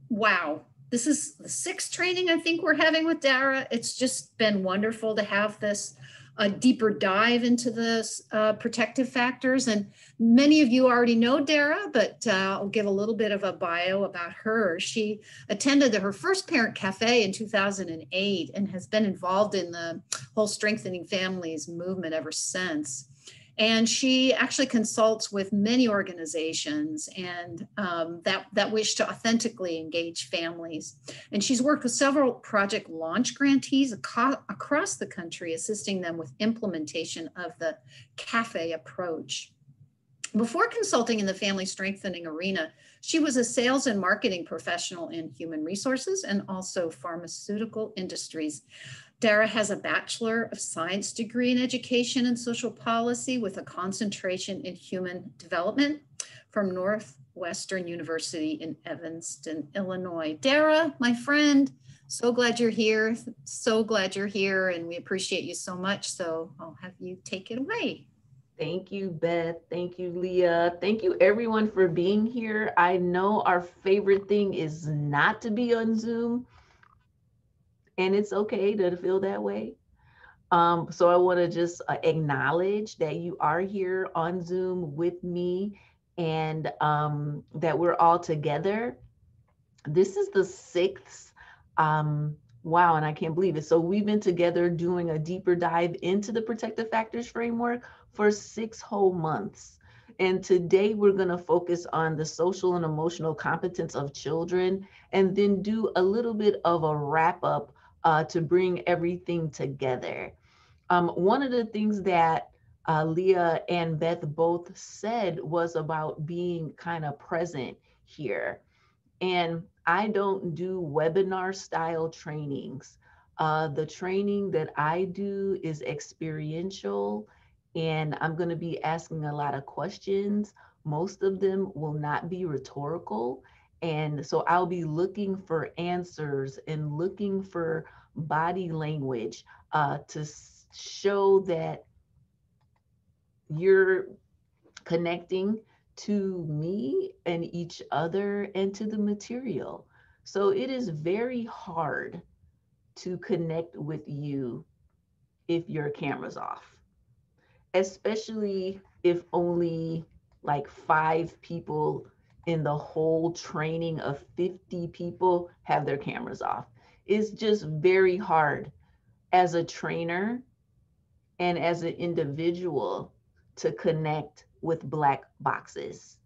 Wow. This is the sixth training I think we're having with Dara. It's just been wonderful to have this a deeper dive into the protective factors. And many of you already know Dara, but I'll give a little bit of a bio about her. She attended her first Parent Cafe in 2008 and has been involved in the whole Strengthening Families movement ever since. And she actually consults with many organizations and that wish to authentically engage families. And she's worked with several project launch grantees across the country, assisting them with implementation of the CAFE approach. Before consulting in the family strengthening arena, she was a sales and marketing professional in human resources and also pharmaceutical industries. Dara has a Bachelor of Science degree in Education and Social Policy with a concentration in Human Development from Northwestern University in Evanston, Illinois. Dara, my friend, so glad you're here. So glad you're here, and we appreciate you so much. So I'll have you take it away. Thank you, Beth. Thank you, Leah. Thank you, everyone, for being here. I know our favorite thing is not to be on Zoom, and it's okay to feel that way. So I want to just acknowledge that you are here on Zoom with me and that we're all together. This is the sixth. Wow, and I can't believe it. So we've been together doing a deeper dive into the protective factors framework for 6 whole months. And today we're going to focus on the social and emotional competence of children and then do a little bit of a wrap up to bring everything together. One of the things that Leah and Beth both said was about being kind of present here. And I don't do webinar style trainings. The training that I do is experiential, and I'm going to be asking a lot of questions. Most of them will not be rhetorical. And so I'll be looking for answers and looking for body language to show that you're connecting to me and each other and to the material. So it is very hard to connect with you if your camera's off, especially if only like 5 people in the whole training of 50 people have their cameras off. It's just very hard as a trainer and as an individual to connect with black boxes.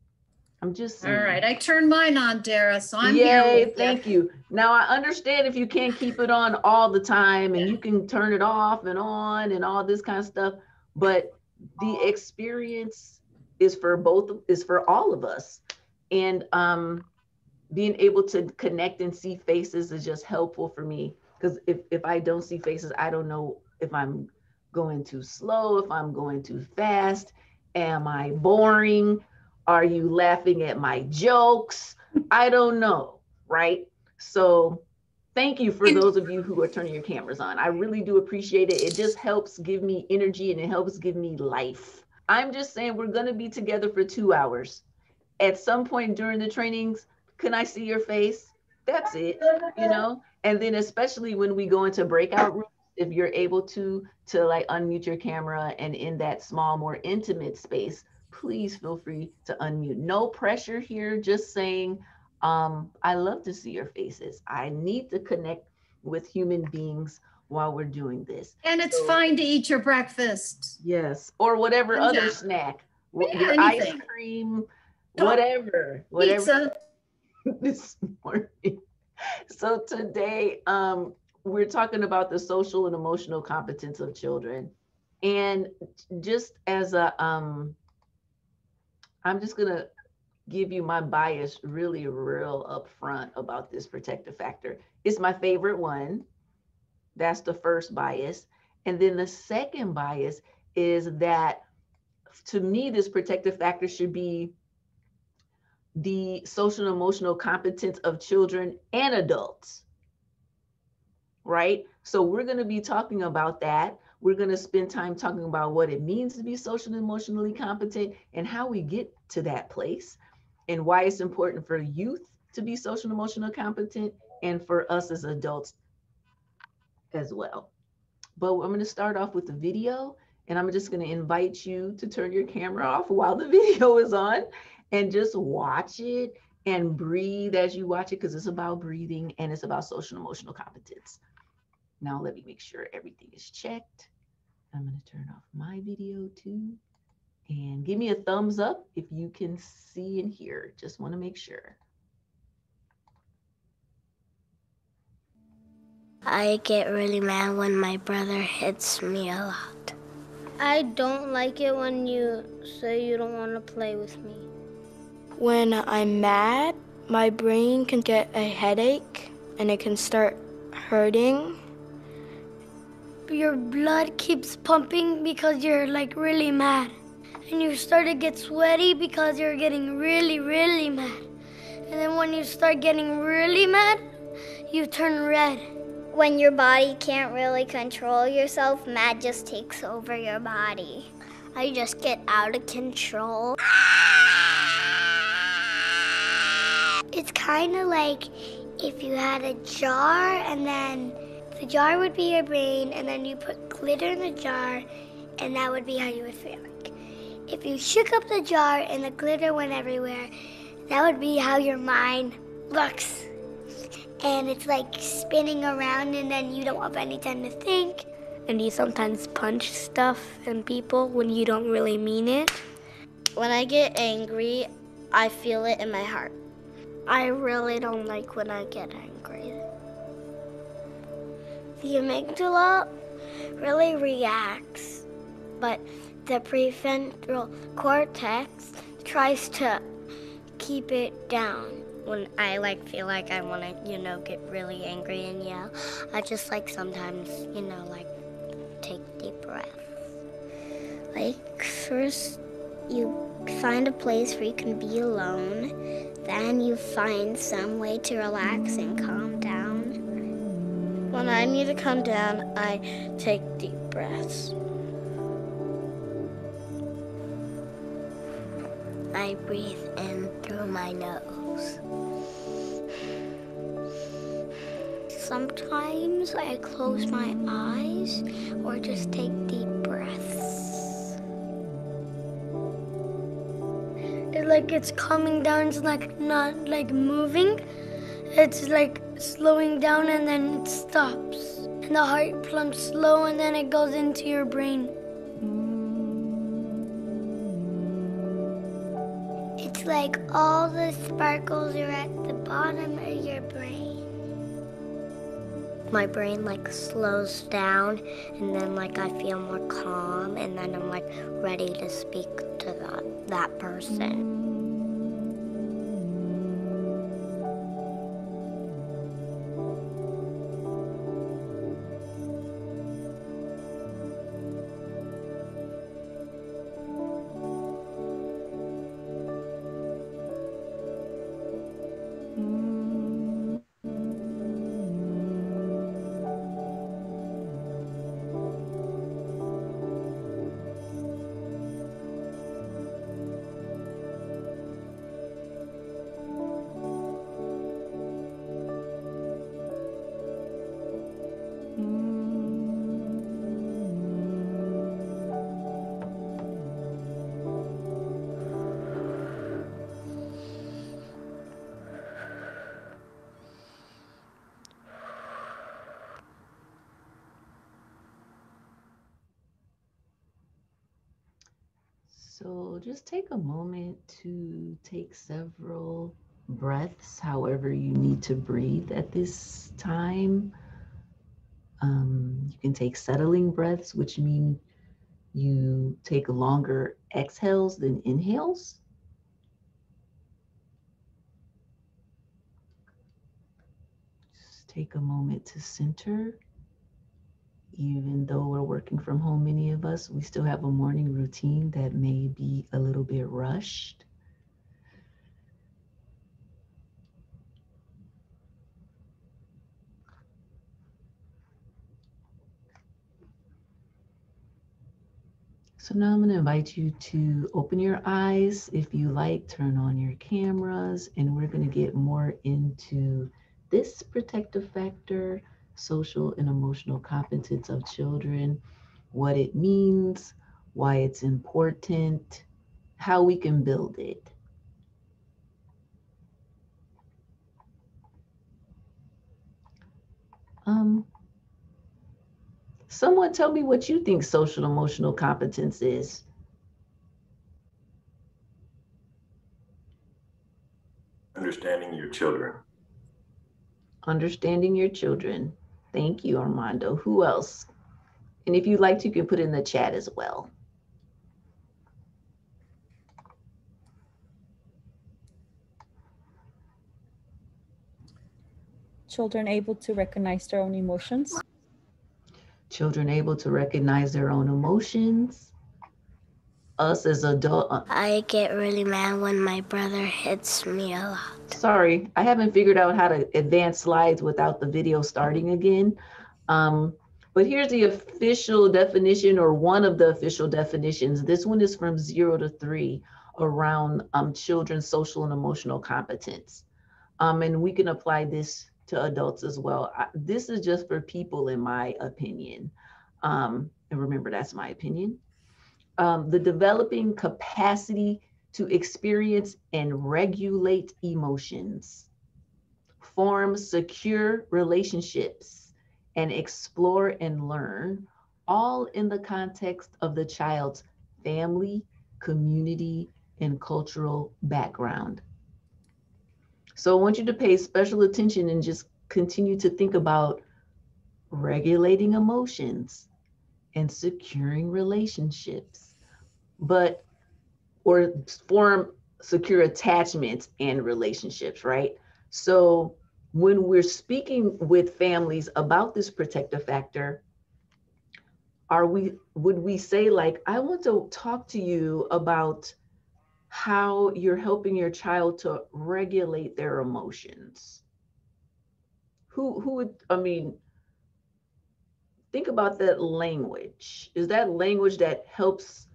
I'm just All right, saying. I turned mine on, Dara, so I'm here Yay, with you. thank you. Now I understand if you can't keep it on all the time and you can turn it off and on and all this kind of stuff, but the experience is for all of us. And being able to connect and see faces is just helpful for me because if I don't see faces, I don't know if I'm going too slow, if I'm going too fast, am I boring? Are you laughing at my jokes? I don't know, right? So thank you for And those of you who are turning your cameras on. I really do appreciate it. It just helps give me energy and it helps give me life. I'm just saying we're going to be together for 2 hours. At some point during the trainings, can I see your face? That's it. And then especially when we go into breakout rooms, if you're able to like unmute your camera and in that small, more intimate space, please feel free to unmute. No pressure here, just saying, I love to see your faces. I need to connect with human beings while we're doing this. it's So fine to eat your breakfast. yes, or whatever And other snack, yeah, your ice anything. cream, Oh, whatever pizza. this morning. So today, we're talking about the social and emotional competence of children. And just as I'm just gonna give you my bias really real upfront about this protective factor. It's my favorite one. That's the first bias. And then the second bias is that to me, this protective factor should be the social and emotional competence of children and adults, right? So we're going to be talking about that. We're going to spend time talking about what it means to be social and emotionally competent and how we get to that place and why it's important for youth to be social and emotional competent, and for us as adults as well. But I'm going to start off with the video, and I'm just going to invite you to turn your camera off while the video is on and just watch it and breathe as you watch it, because it's about breathing and it's about social and emotional competence. Now let me make sure everything is checked. I'm going to turn off my video too. And give me a thumbs up if you can see and hear. Just want to make sure. I get really mad when my brother hits me a lot. I don't like it when you say you don't want to play with me. When I'm mad, my brain can get a headache and it can start hurting. Your blood keeps pumping because you're like really mad. And you start to get sweaty because you're getting really, really mad. And then when you start getting really mad, you turn red. When your body can't really control yourself, mad just takes over your body. I just get out of control. It's kind of like if you had a jar and then the jar would be your brain and then you put glitter in the jar and that would be how you would feel like. If you shook up the jar and the glitter went everywhere, that would be how your mind looks. And it's like spinning around and then you don't have any time to think. And you sometimes punch stuff and people when you don't really mean it. When I get angry, I feel it in my heart. I really don't like when I get angry. The amygdala really reacts, but the prefrontal cortex tries to keep it down. When I feel like I want to, get really angry and yell, I just sometimes, take deep breaths. First you find a place where you can be alone, then you find some way to relax and calm down. When I need to calm down, I take deep breaths. I breathe in through my nose. Sometimes I close my eyes or just take deep breaths. It's coming down, it's not moving. It's slowing down and then it stops. And the heart pumps slow and then it goes into your brain. It's like all the sparkles are at the bottom of your brain. My brain slows down and then I feel more calm and then I'm ready to speak to that person. So just take a moment to take several breaths, however you need to breathe at this time. You can take settling breaths, which mean you take longer exhales than inhales. Just take a moment to center. Even though we're working from home, many of us, we still have a morning routine that may be a little bit rushed. So now I'm going to invite you to open your eyes. If you like, turn on your cameras, and we're going to get more into this protective factor, social and emotional competence of children, what it means, why it's important, how we can build it. Someone tell me what you think social emotional competence is. Understanding your children. Understanding your children. Thank you, Armando. Who else? And if you'd like to, you can put in the chat as well. Children able to recognize their own emotions. Children able to recognize their own emotions. Us as adults. I get really mad when my brother hits me a lot. Sorry, I haven't figured out how to advance slides without the video starting again. But here's the official definition, or one of the official definitions. This one is from 0 to 3 around children's social and emotional competence. And we can apply this to adults as well. This is just for people, in my opinion. And remember, that's my opinion. The developing capacity to experience and regulate emotions, form secure relationships, and explore and learn, all in the context of the child's family, community, and cultural background. So I want you to pay special attention and just continue to think about regulating emotions and securing relationships, or form secure attachments and relationships, right? So when we're speaking with families about this protective factor, would we say, like, I want to talk to you about how you're helping your child to regulate their emotions? Who would, I mean, think about that language. Is that language that helps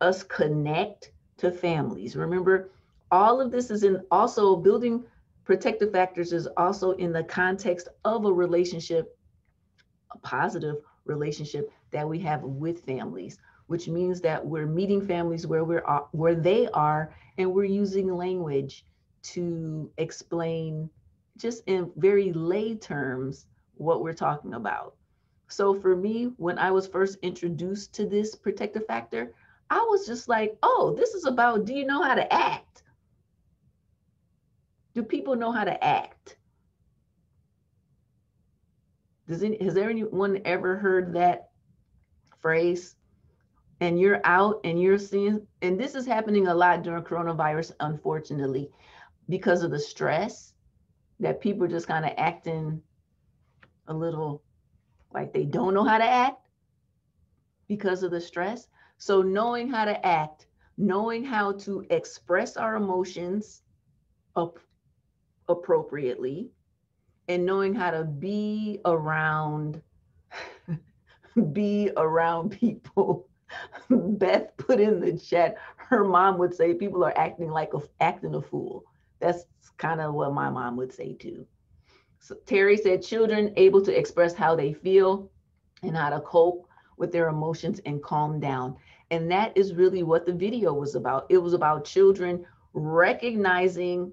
us connect to families? Remember, all of this is in also building protective factors is also in the context of a relationship, a positive relationship that we have with families, which means that we're meeting families where they are, and we're using language to explain, just in very lay terms, what we're talking about. So for me, when I was first introduced to this protective factor, I was just like, oh, this is about, do you know how to act? Do people know how to act? Has there anyone ever heard that phrase? And you're out and you're seeing, and this is happening a lot during coronavirus, unfortunately, because of the stress, that people are just kind of acting a little like they don't know how to act because of the stress. So knowing how to act, knowing how to express our emotions appropriately, and knowing how to be around people. Beth put in the chat, her mom would say people are acting a fool. That's kind of what my mom would say too. So Terry said, children able to express how they feel and how to cope with their emotions and calm down. And that is really what the video was about. It was about children recognizing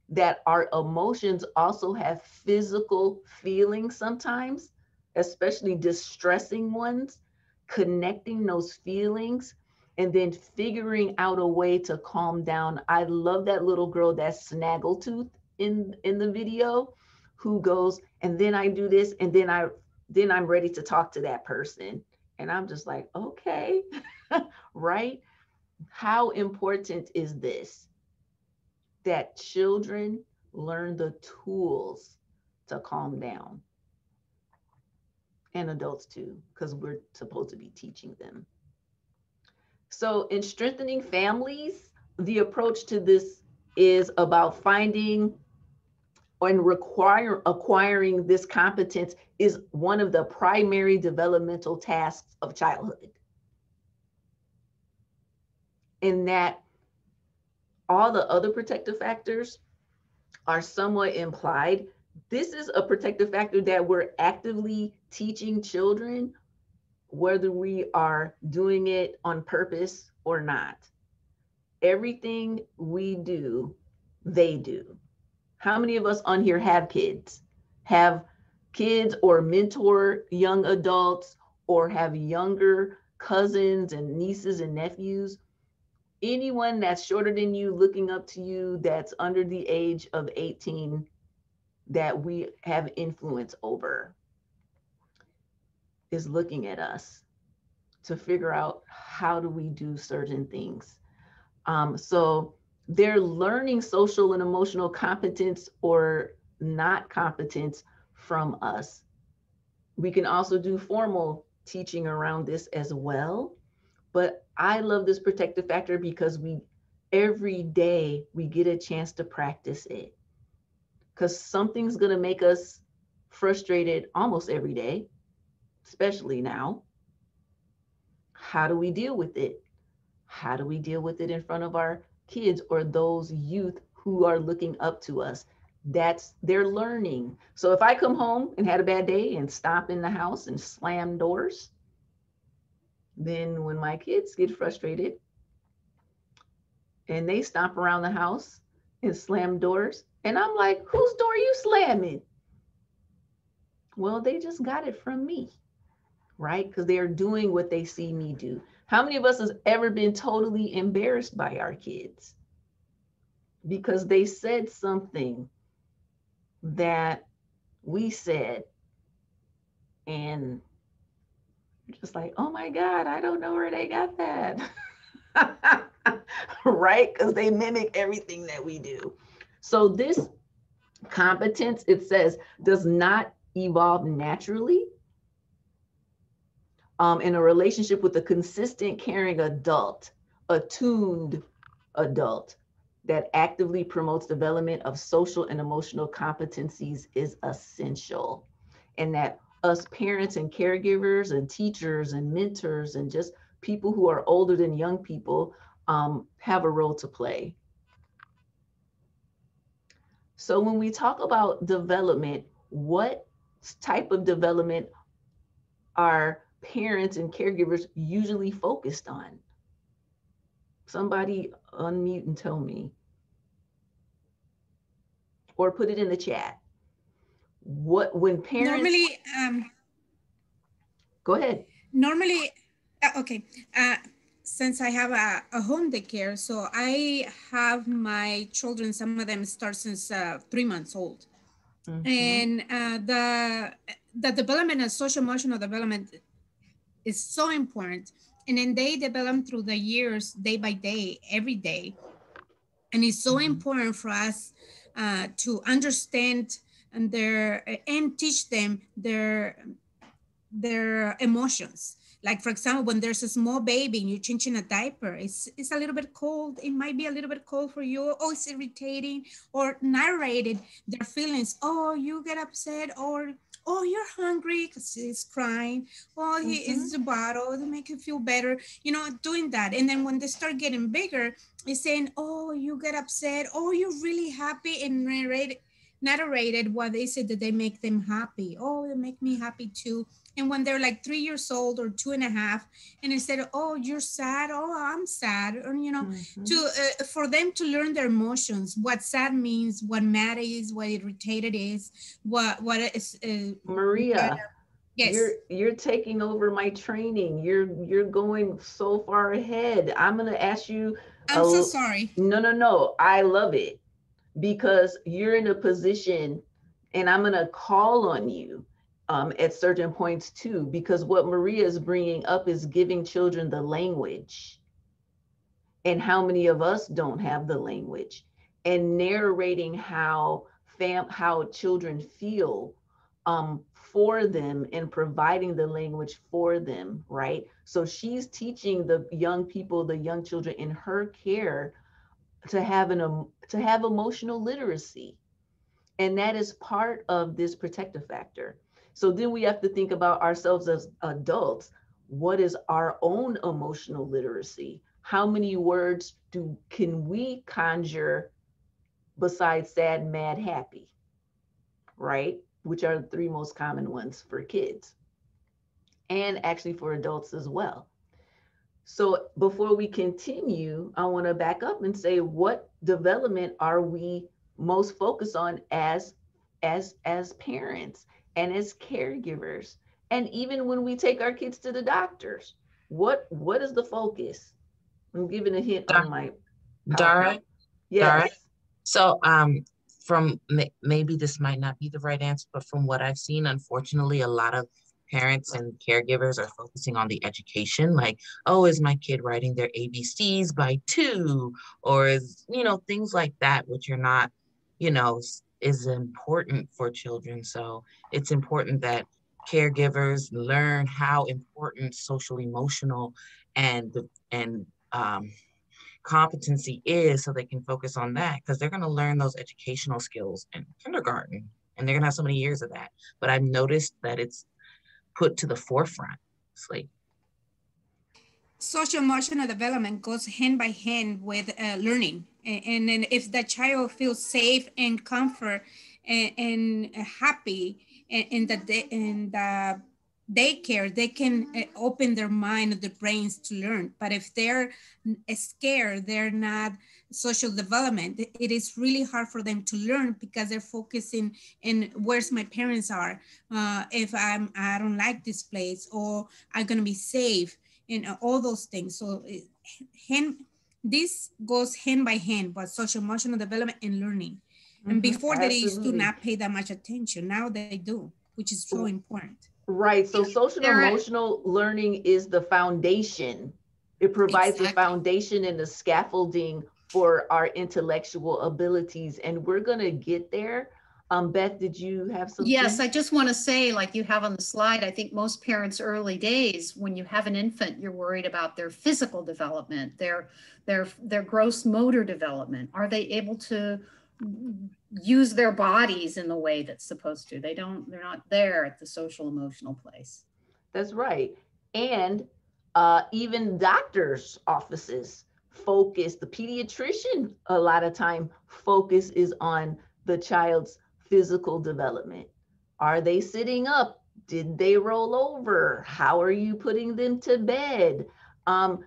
that our emotions also have physical feelings sometimes, especially distressing ones, connecting those feelings, and then figuring out a way to calm down. I love that little girl, that Snaggletooth in the video, who goes, and then I do this, and then I'm ready to talk to that person. And I'm just like, okay, right? How important is this? That children learn the tools to calm down, and adults too, because we're supposed to be teaching them. So in strengthening families, the approach to this is about finding and acquiring this competence is one of the primary developmental tasks of childhood. and that all the other protective factors are somewhat implied. This is a protective factor that we're actively teaching children, whether we are doing it on purpose or not. Everything we do, they do. How many of us on here have kids? Have kids or mentor young adults, or have younger cousins and nieces and nephews? Anyone that's shorter than you, looking up to you, that's under the age of 18, that we have influence over, is looking at us to figure out how do we do certain things. So they're learning social and emotional competence or not competence from us. We can also do formal teaching around this as well. But I love this protective factor because every day we get a chance to practice it. Because something's going to make us frustrated almost every day, especially now. How do we deal with it? How do we deal with it in front of our kids or those youth who are looking up to us? They're learning. So if I come home and had a bad day and stop in the house and slam doors, then when my kids get frustrated and they stomp around the house and slam doors, and I'm like, whose door are you slamming? Well, they just got it from me, right? Because they are doing what they see me do. How many of us has ever been totally embarrassed by our kids because they said something that we said, and just like, oh my God, I don't know where they got that. Right? Because they mimic everything that we do. So this competence, it says, does not evolve naturally in a relationship with a consistent, caring adult, attuned adult that actively promotes development of social and emotional competencies is essential. And that us parents and caregivers and teachers and mentors and just people who are older than young people have a role to play. So when we talk about development, what type of development are parents and caregivers usually focused on? Somebody unmute and tell me, or put it in the chat. When parents normally go ahead. Normally, okay. Since I have a home daycare, so I have my children, some of them start since 3 months old. And the development of social emotional development is so important. And then they develop through the years, day by day, every day. And it's so important for us to understand and teach them their emotions. Like, for example, when there's a small baby and you're changing a diaper, it's a little bit cold. It might be a little bit cold for you. Oh, it's irritating, or narrated their feelings. Oh, you get upset, or oh, you're hungry because he's crying. Oh, he is a bottle to make you feel better. You know, doing that. And then when they start getting bigger, it's saying, oh, you get upset. Oh, you're really happy, and narrated what they said that they make them happy. Oh, they make me happy too. And when they're like 3 years old or 2.5, and instead of, oh, you're sad, oh, I'm sad, or, you know, for them to learn their emotions, what sad means, what mad is, what irritated is, what is. Maria, yes, you're taking over my training. You're going so far ahead. I'm gonna ask you. I'm so sorry. No. I love it because you're in a position, and I'm gonna call on you at certain points too, because what Maria is bringing up is giving children the language. And how many of us don't have the language, and narrating how children feel for them, and providing the language for them, right? So she's teaching the young people, the young children in her care to have emotional literacy. And that is part of this protective factor. So then we have to think about ourselves as adults. What is our own emotional literacy? how many words can we conjure besides sad, mad, happy, right? Which are the 3 most common ones for kids and actually for adults as well. So before we continue, I want to back up and say, what development are we most focused on as parents and as caregivers? And even when we take our kids to the doctors, what is the focus? I'm giving a hint on my Dara. Yes. Dara. So from maybe this might not be the right answer, but from what I've seen, unfortunately, a lot of parents and caregivers are focusing on the education, like, oh, is my kid writing their ABCs by 2? Or is, things like that, which are not, is important for children. So it's important that caregivers learn how important social emotional and competency is, so they can focus on that, because they're going to learn those educational skills in kindergarten and they're going to have so many years of that. But I've noticed that it's put to the forefront. It's like social emotional development goes hand by hand with learning, and then if the child feels safe and comfort and happy in the daycare, they can open their mind, their brains to learn. But if they're scared, they're not social development, it is really hard for them to learn, because they're focusing in where's my parents are, if I don't like this place, or I'm gonna be safe, and all those things. So this goes hand by hand, but social emotional development and learning. And before they used to not pay that much attention, now they do, which is so important. Right. So social emotional learning is the foundation. It provides the foundation and the scaffolding for our intellectual abilities. And we're going to get there. Beth, did you have something? Yes, I just want to say, like you have on the slide, I think most parents early days, when you have an infant, you're worried about their physical development, their gross motor development. Are they able to use their bodies in the way that's supposed to? They're not there at the social emotional place. That's right. And even doctors' offices focus, the pediatrician, a lot of time focus is on the child's physical development. Are they sitting up? Did they roll over? How are you putting them to bed? A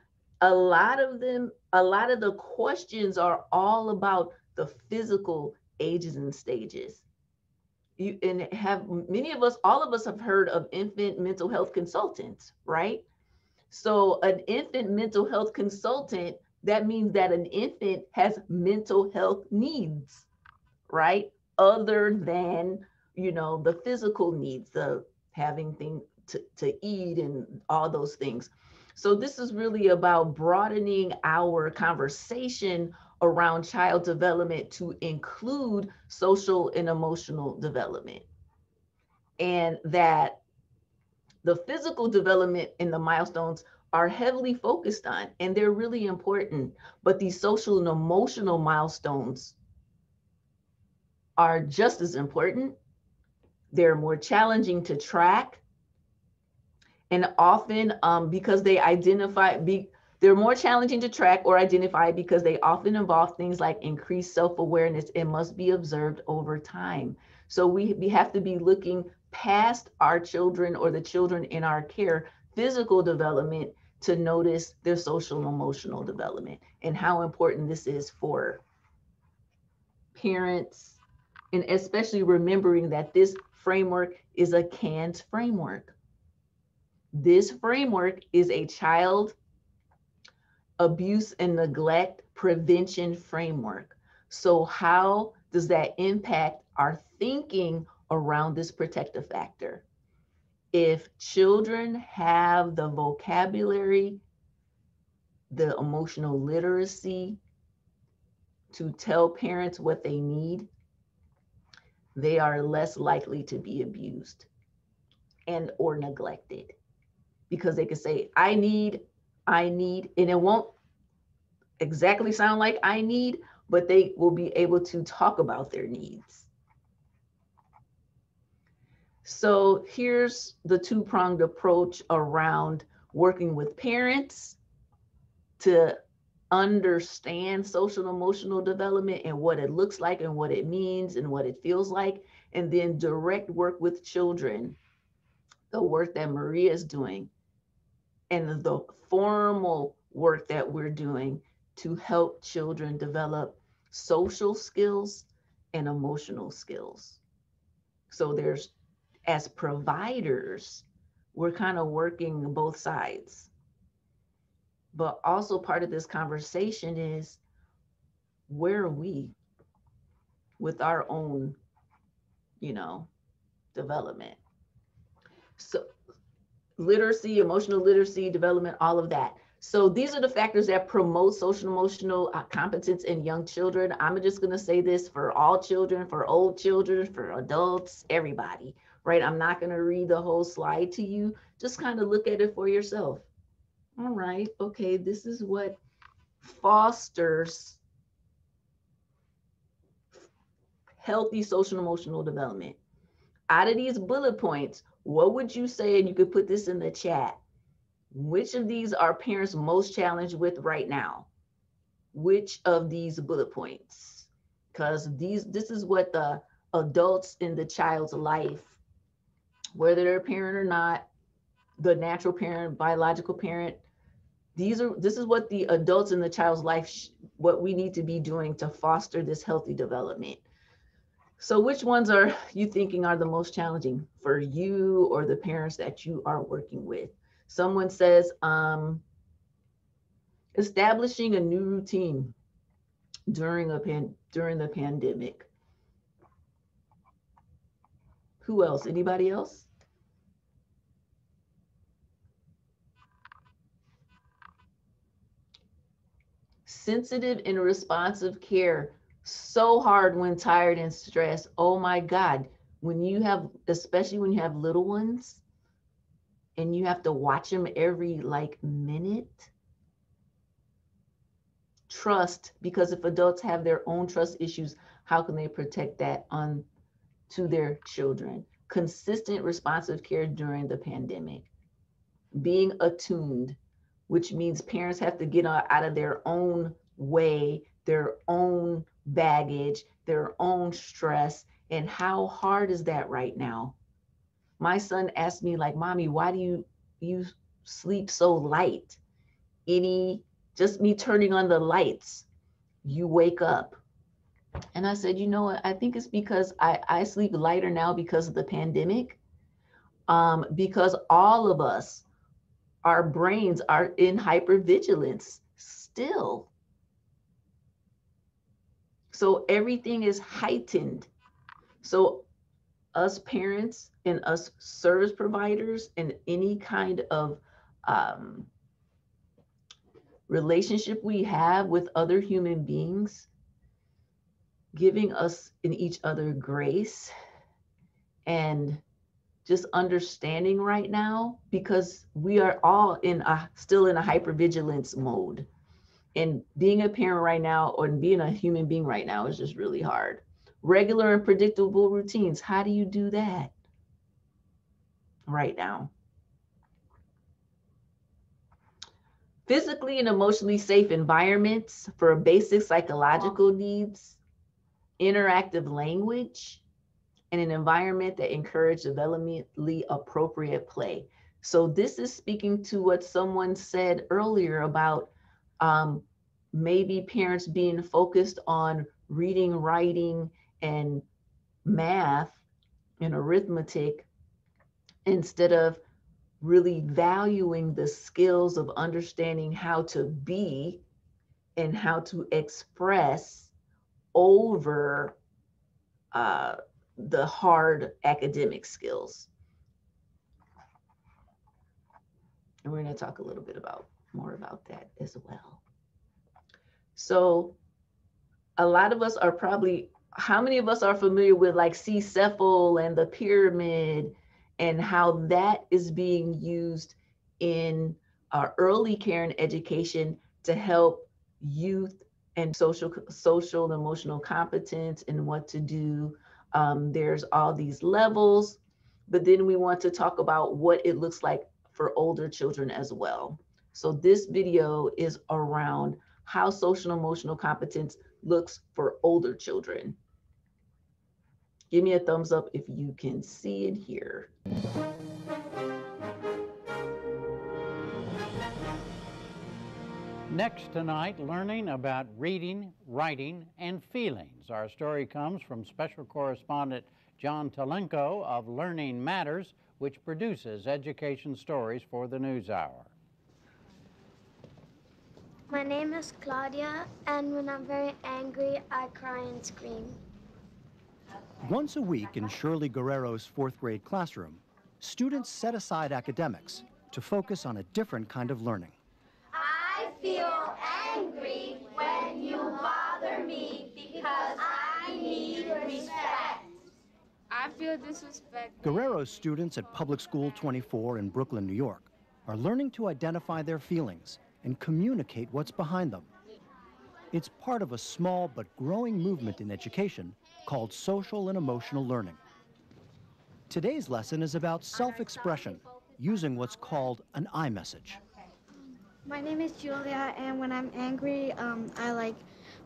lot of the questions are all about the physical ages and stages. All of us have heard of infant mental health consultants, right? So an infant mental health consultant, that means that an infant has mental health needs, right? Other than, the physical needs, the having things to eat and all those things. So this is really about broadening our conversation around child development to include social and emotional development. And that the physical development and the milestones are heavily focused on, and they're really important. But these social and emotional milestones are just as important. They're more challenging to track. And often because they're more challenging to track or identify because they often involve things like increased self-awareness and must be observed over time. So we have to be looking past our children or the children in our care physical development to notice their social and emotional development and how important this is for parents, and especially remembering that this framework is a CANS framework. This framework is a child abuse and neglect prevention framework. So how does that impact our thinking around this protective factor? If children have the vocabulary, the emotional literacy to tell parents what they need, they are less likely to be abused and or neglected, because they can say, I need, and it won't exactly sound like I need, but they will be able to talk about their needs. So here's the two-pronged approach around working with parents to understand social and emotional development and what it looks like and what it means and what it feels like, and then direct work with children, the work that Maria is doing, and the formal work that we're doing to help children develop social skills and emotional skills. So there's, as providers, we're kind of working both sides. But also part of this conversation is, where are we with our own, development? So literacy, emotional literacy, development, all of that. So these are the factors that promote social emotional competence in young children. I'm just going to say this for all children, for old children, for adults, everybody, right? I'm not going to read the whole slide to you. Just kind of look at it for yourself. All right, okay, this is what fosters healthy social emotional development. Out of these bullet points, what would you say, and you could put this in the chat, which of these are parents most challenged with right now? Which of these bullet points? Because this is what the adults in the child's life, whether they're a parent or not, the natural parent, biological parent, this is what the adults in the child's life, what we need to be doing to foster this healthy development. So which ones are you thinking are the most challenging for you or the parents that you are working with? Someone says, establishing a new routine during the pandemic. Who else? Anybody else? Sensitive and responsive care. So hard when tired and stressed. Oh my God. When you have, especially when you have little ones and you have to watch them every minute. Trust, because if adults have their own trust issues, how can they protect that on to their children? Consistent responsive care during the pandemic. Being attuned, which means parents have to get out of their own way, their own baggage, their own stress. And how hard is that right now? My son asked me, Mommy, why do you sleep so light? Just me turning on the lights, you wake up. And I said, you know what? I think it's because I sleep lighter now because of the pandemic. Because all of us, our brains are in hypervigilance still. So everything is heightened. So us parents and us service providers and any kind of relationship we have with other human beings, giving us and each other grace and just understanding right now, because we are all still in a hypervigilance mode. And being a parent right now or being a human being right now is just really hard. Regular and predictable routines. How do you do that right now? Physically and emotionally safe environments for basic psychological needs, interactive language, and an environment that encourages developmentally appropriate play. So this is speaking to what someone said earlier about maybe parents being focused on reading, writing, and math and arithmetic instead of really valuing the skills of understanding how to be and how to express over the hard academic skills. And we're going to talk a little bit more about that as well. So a lot of us are probably, how many of us are familiar with CEFL and the pyramid and how that is being used in our early care and education to help youth and social and emotional competence and what to do. There's all these levels, but then we want to talk about what it looks like for older children as well. So this video is around how social and emotional competence looks for older children. Give me a thumbs up if you can see it here. Next tonight, learning about reading, writing, and feelings. Our story comes from special correspondent John Talenko of Learning Matters, which produces education stories for the NewsHour. My name is Claudia, and when I'm very angry, I cry and scream. Once a week in Shirley Guerrero's fourth grade classroom, students set aside academics to focus on a different kind of learning. I feel angry when you bother me because I need respect. I feel disrespected. Guerrero's students at Public School 24 in Brooklyn, New York, are learning to identify their feelings and communicate what's behind them. It's part of a small but growing movement in education called social and emotional learning. Today's lesson is about self-expression, using what's called an iMessage. My name is Julia, and when I'm angry, I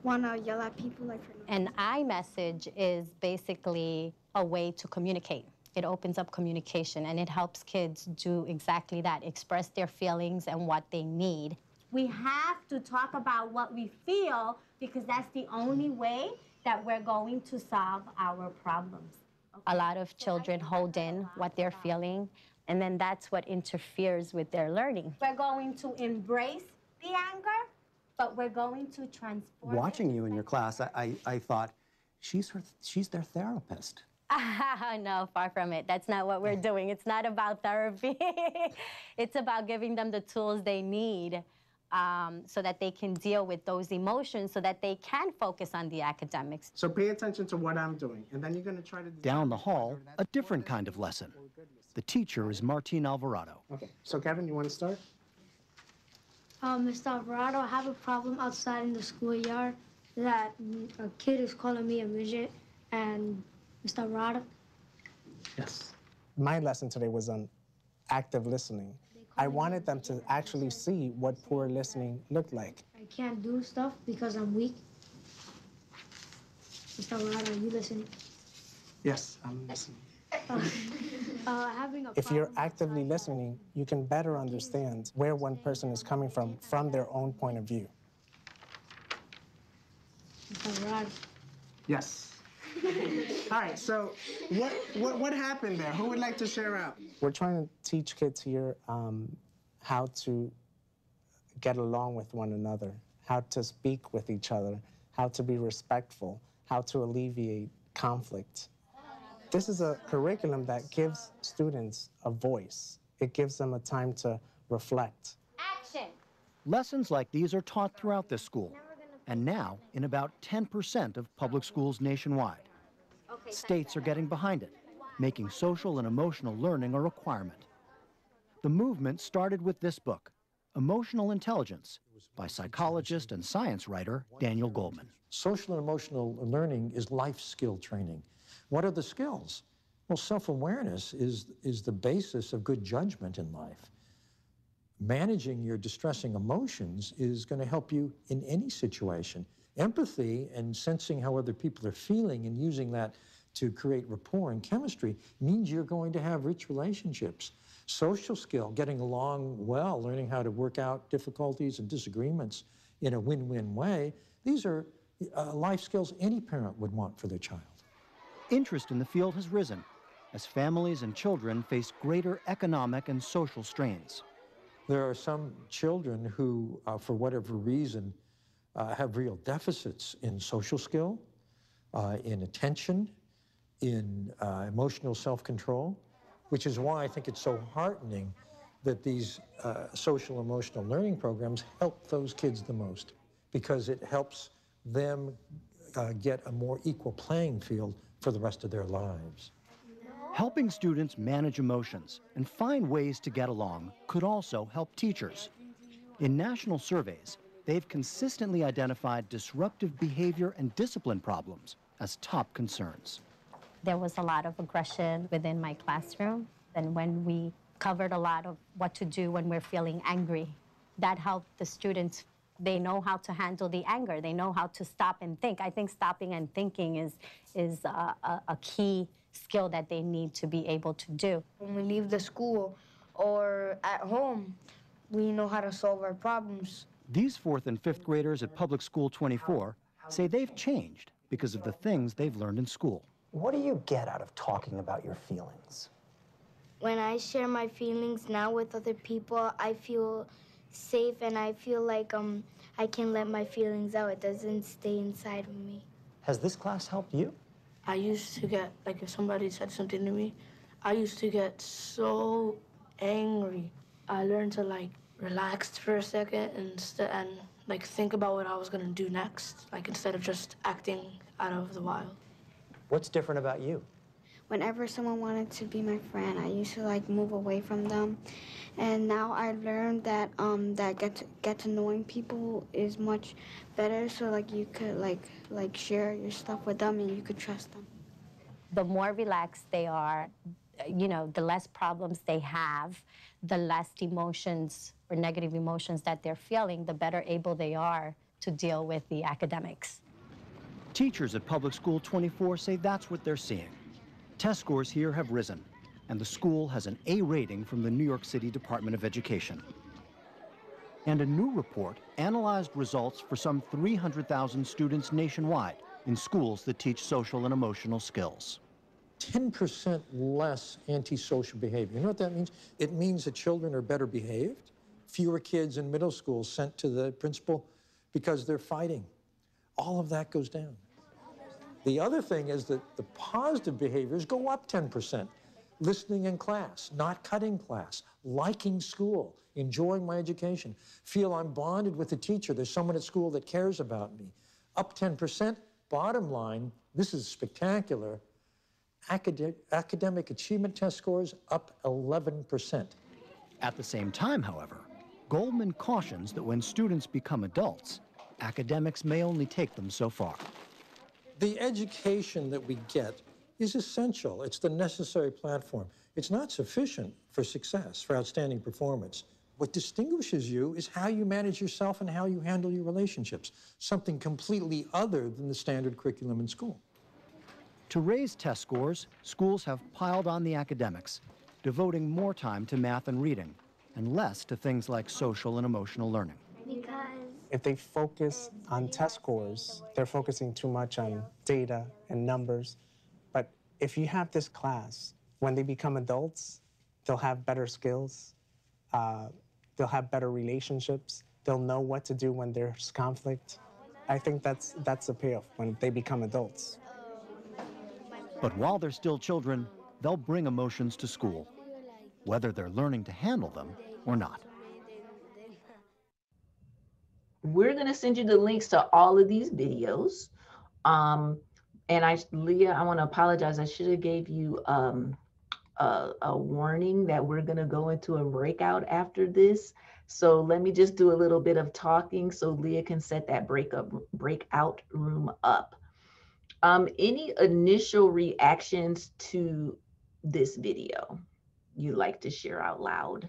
want to yell at people for no An iMessage is basically a way to communicate. It opens up communication, and it helps kids do exactly that, express their feelings and what they need. We have to talk about what we feel because that's the only way that we're going to solve our problems. A lot of children hold in what they're feeling, and then that's what interferes with their learning. We're going to embrace the anger, but we're going to transform Watching you in your class, I thought, she's their therapist. No, far from it. That's not what we're doing. It's not about therapy. It's about giving them the tools they need so that they can deal with those emotions so that they can focus on the academics. So pay attention to what I'm doing, and then you're going to try to... Down the hall, a different kind of lesson. The teacher is Martine Alvarado. Okay, so Kevin, you want to start? Mr. Alvarado, I have a problem outside in the schoolyard that a kid is calling me a midget, and Mr. Alvarado? Yes. My lesson today was on active listening. I wanted them to actually see what poor listening looked like. I can't do stuff because I'm weak. Mr. Alvarado, are you listening? Yes, I'm listening. If you're actively listening, you can better understand where one person is coming from their own point of view. Mr. Alvarado. Yes. All right, so what happened there? Who would like to share out? We're trying to teach kids here how to get along with one another, how to speak with each other, how to be respectful, how to alleviate conflict. This is a curriculum that gives students a voice. It gives them a time to reflect. Action! Lessons like these are taught throughout this school, and now in about 10% of public schools nationwide. States are getting behind it, making social and emotional learning a requirement. The movement started with this book, Emotional Intelligence, by psychologist and science writer Daniel Goleman. Social and emotional learning is life skill training. What are the skills? Well, self-awareness is the basis of good judgment in life. Managing your distressing emotions is going to help you in any situation. Empathy and sensing how other people are feeling and using that to create rapport and chemistry means you're going to have rich relationships. Social skill, getting along well, learning how to work out difficulties and disagreements in a win-win way, these are life skills any parent would want for their child. Interest in the field has risen as families and children face greater economic and social strains. There are some children who, for whatever reason, have real deficits in social skill, in attention, in emotional self-control, which is why I think it's so heartening that these social emotional learning programs help those kids the most, because it helps them get a more equal playing field for the rest of their lives. Helping students manage emotions and find ways to get along could also help teachers. In national surveys, they've consistently identified disruptive behavior and discipline problems as top concerns. There was a lot of aggression within my classroom, and when we covered a lot of what to do when we're feeling angry, that helped the students They know how to handle the anger. They know how to stop and think. I think stopping and thinking is a key skill that they need to be able to do. When we leave the school or at home, we know how to solve our problems. These 4th and 5th graders at Public School 24 say they've changed because of the things they've learned in school. What do you get out of talking about your feelings? When I share my feelings now with other people, I feel safe and I feel like I can let my feelings out. It doesn't stay inside of me. Has this class helped you? I used to get, like if somebody said something to me, I used to get so angry. I learned to like relax for a second and like think about what I was gonna do next, like instead of just acting out of the wild. What's different about you? Whenever someone wanted to be my friend, I used to like move away from them. And now I learned that that get to knowing people is much better. So like you could like share your stuff with them and you could trust them. The more relaxed they are, you know, the less problems they have, the less emotions or negative emotions that they're feeling, the better able they are to deal with the academics. Teachers at Public School 24 say that's what they're seeing. Test scores here have risen, and the school has an A rating from the New York City Department of Education. And a new report analyzed results for some 300,000 students nationwide in schools that teach social and emotional skills. 10% less antisocial behavior. You know what that means? It means that children are better behaved. Fewer kids in middle school sent to the principal because they're fighting. All of that goes down. The other thing is that the positive behaviors go up 10%. Listening in class, not cutting class, liking school, enjoying my education, feel I'm bonded with the teacher. There's someone at school that cares about me. Up 10%. Bottom line, this is spectacular. Academic achievement test scores up 11%. At the same time, however, Goldman cautions that when students become adults, academics may only take them so far. The education that we get is essential. It's the necessary platform. It's not sufficient for success, for outstanding performance. What distinguishes you is how you manage yourself and how you handle your relationships, something completely other than the standard curriculum in school. To raise test scores, schools have piled on the academics, devoting more time to math and reading, and less to things like social and emotional learning. If they focus on test scores, they're focusing too much on data and numbers. But if you have this class, when they become adults, they'll have better skills, they'll have better relationships, they'll know what to do when there's conflict. I think that's the payoff when they become adults. But while they're still children, they'll bring emotions to school, whether they're learning to handle them or not. We're going to send you the links to all of these videos. And Leah, I want to apologize. I should have gave you a warning that we're going to go into a breakout after this. So let me just do a little bit of talking so Leah can set that breakout room up. Any initial reactions to this video you'd like to share out loud?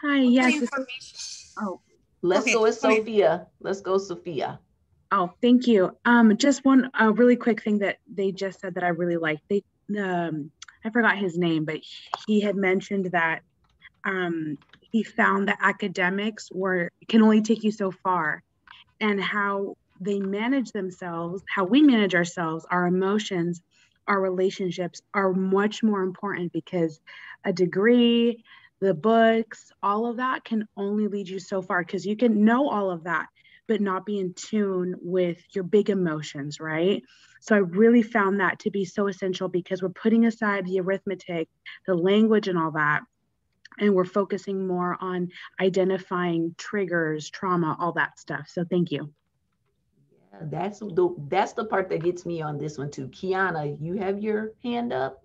Hi, yes. Let's go with Sophia. Let's go, Sophia. Oh, thank you. Just one really quick thing that they just said that I really liked. I forgot his name, but he had mentioned that he found that academics can only take you so far, and how they manage themselves, how we manage ourselves, our emotions, our relationships are much more important, because a degree, the books, all of that can only lead you so far, because you can know all of that, but not be in tune with your big emotions, right? So I really found that to be so essential, because we're putting aside the arithmetic, the language and all that, and we're focusing more on identifying triggers, trauma, all that stuff. So thank you. Yeah, that's the part that gets me on this one too. Kiana, you have your hand up.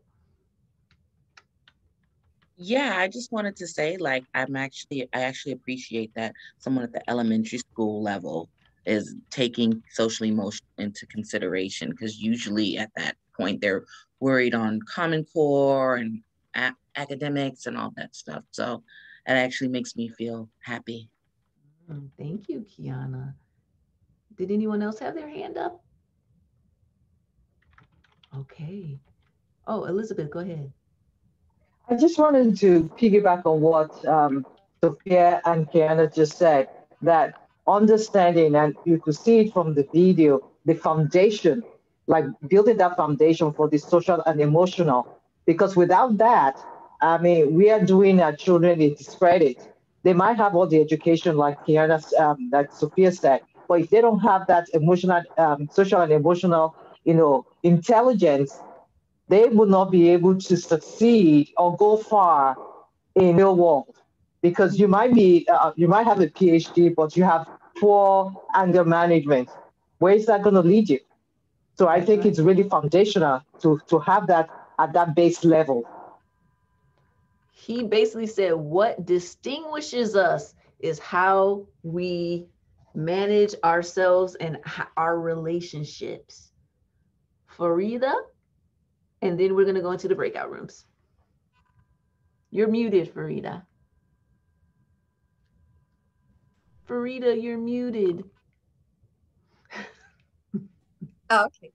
Yeah, I just wanted to say, like, I actually appreciate that someone at the elementary school level is taking social emotion into consideration, because usually at that point they're worried on Common Core and academics and all that stuff. So actually makes me feel happy. Thank you, Kiana. Did anyone else have their hand up? Okay. Oh, Elizabeth, go ahead. I just wanted to piggyback on what Sophia and Kiana just said, that understanding, and you could see it from the video, the foundation, like building that foundation for the social and emotional. Because without that, I mean, we are doing our children a discredit. They might have all the education like Kiana, like Sophia said, but if they don't have that emotional, social and emotional, intelligence, they will not be able to succeed or go far in the real world, because you might have a PhD, but you have poor anger management. Where is that going to lead you? So I think it's really foundational to have that at that base level. He basically said what distinguishes us is how we manage ourselves and our relationships. Farida, and then we're going to go into the breakout rooms. You're muted, Farida. Farida, you're muted. Okay.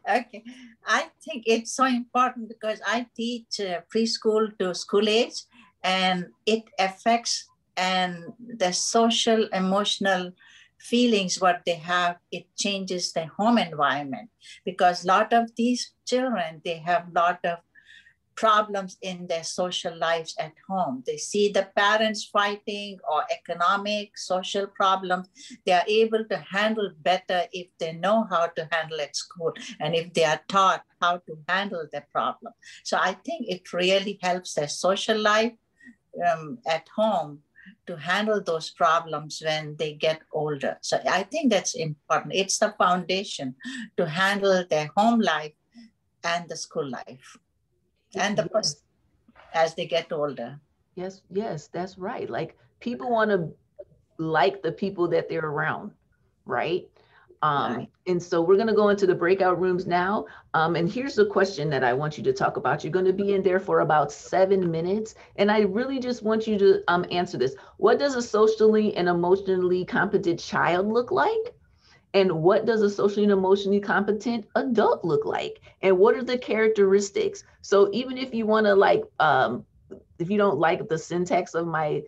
Okay. I think it's so important because I teach preschool to school age, and it affects and the social, emotional feelings what they have. It changes the home environment, because a lot of these children, they have a lot of problems in their social lives at home. They see the parents fighting or economic, social problems. They are able to handle better if they know how to handle at school and if they are taught how to handle the problem. So I think it really helps their social life at home to handle those problems when they get older. So I think that's important. It's the foundation to handle their home life and the school life. And the person as they get older. Yes, that's right. Like, people want to like the people that they're around, right? And so we're going to go into the breakout rooms now. And here's the question that I want you to talk about. You're going to be in there for about 7 minutes. And I really just want you to answer this. What does a socially and emotionally competent child look like? And what does a socially and emotionally competent adult look like? And what are the characteristics? So even if you want to if you don't like the syntax of my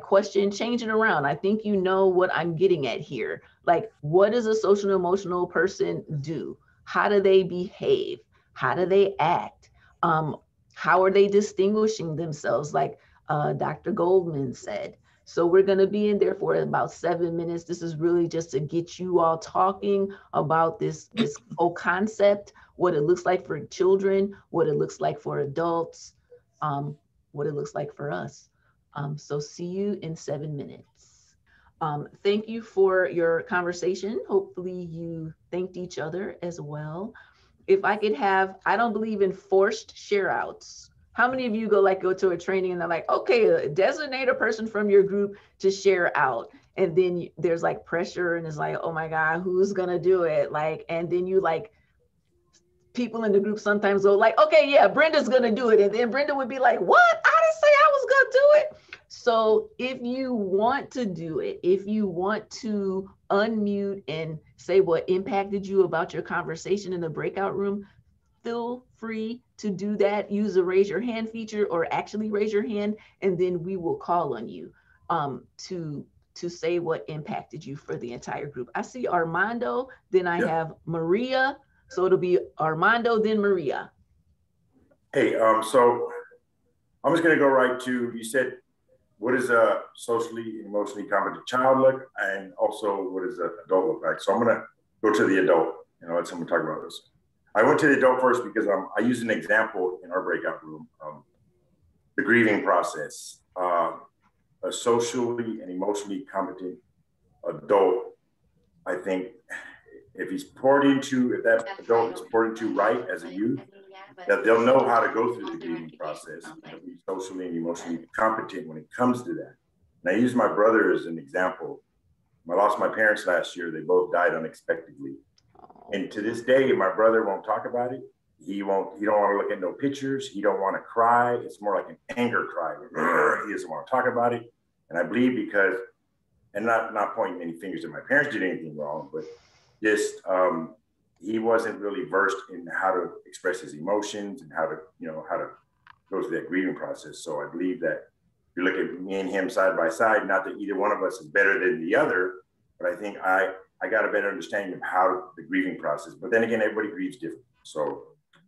question, change it around. I think you know what I'm getting at here. Like, what does a social and emotional person do? How do they behave? How do they act? How are they distinguishing themselves? Like Dr. Goldman said. So we're going to be in there for about 7 minutes. This is really just to get you all talking about this whole concept, what it looks like for children, what it looks like for adults, what it looks like for us. So see you in 7 minutes. Thank you for your conversation. Hopefully you thanked each other as well. If I could have, I don't believe in forced share outs. How many of you go to a training and they're like, okay, designate a person from your group to share out. And then there's like pressure and it's like, oh my God, who's gonna do it? And then you people in the group sometimes go like, okay, yeah, Brenda's gonna do it. And then Brenda would be like, what? I didn't say I was gonna do it. So if you want to do it, if you want to unmute and say what impacted you about your conversation in the breakout room, feel free to do that. Use the raise your hand feature or actually raise your hand, and then we will call on you to say what impacted you for the entire group. I see Armando, then I have Maria. So it'll be Armando, then Maria. Hey, so I'm just gonna go right to, you said, what does a socially and emotionally competent child look? And also what does an adult look like? So I'm gonna go to the adult and let someone talk about this. I went to the adult first because I used an example in our breakout room, the grieving process. A socially and emotionally competent adult, I think, if that adult is poured into right as a youth, that they'll know how to go through the grieving process and be socially and emotionally competent when it comes to that. And I use my brother as an example. I lost my parents last year. They both died unexpectedly. And to this day, my brother won't talk about it. He don't want to look at no pictures. He don't want to cry. It's more like an anger cry. He doesn't want to talk about it. And I believe because, and not pointing any fingers at my parents did anything wrong, but just he wasn't really versed in how to express his emotions and how to go through that grieving process. So I believe that if you look at me and him side by side, not that either one of us is better than the other, but I think I got a better understanding of how the grieving process, but then again, everybody grieves different. So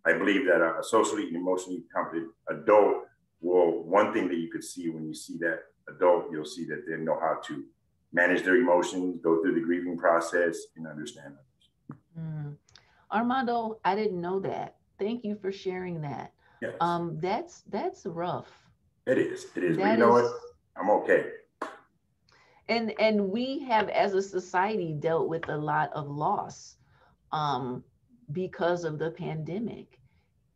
I believe that a socially and emotionally competent adult one thing that you could see when you see that adult, you'll see that they know how to manage their emotions, go through the grieving process, and understand others. Mm. Armando, I didn't know that. Thank you for sharing that. Yes. That's rough. It is. But you know what? I'm okay. And we have, as a society, dealt with a lot of loss because of the pandemic.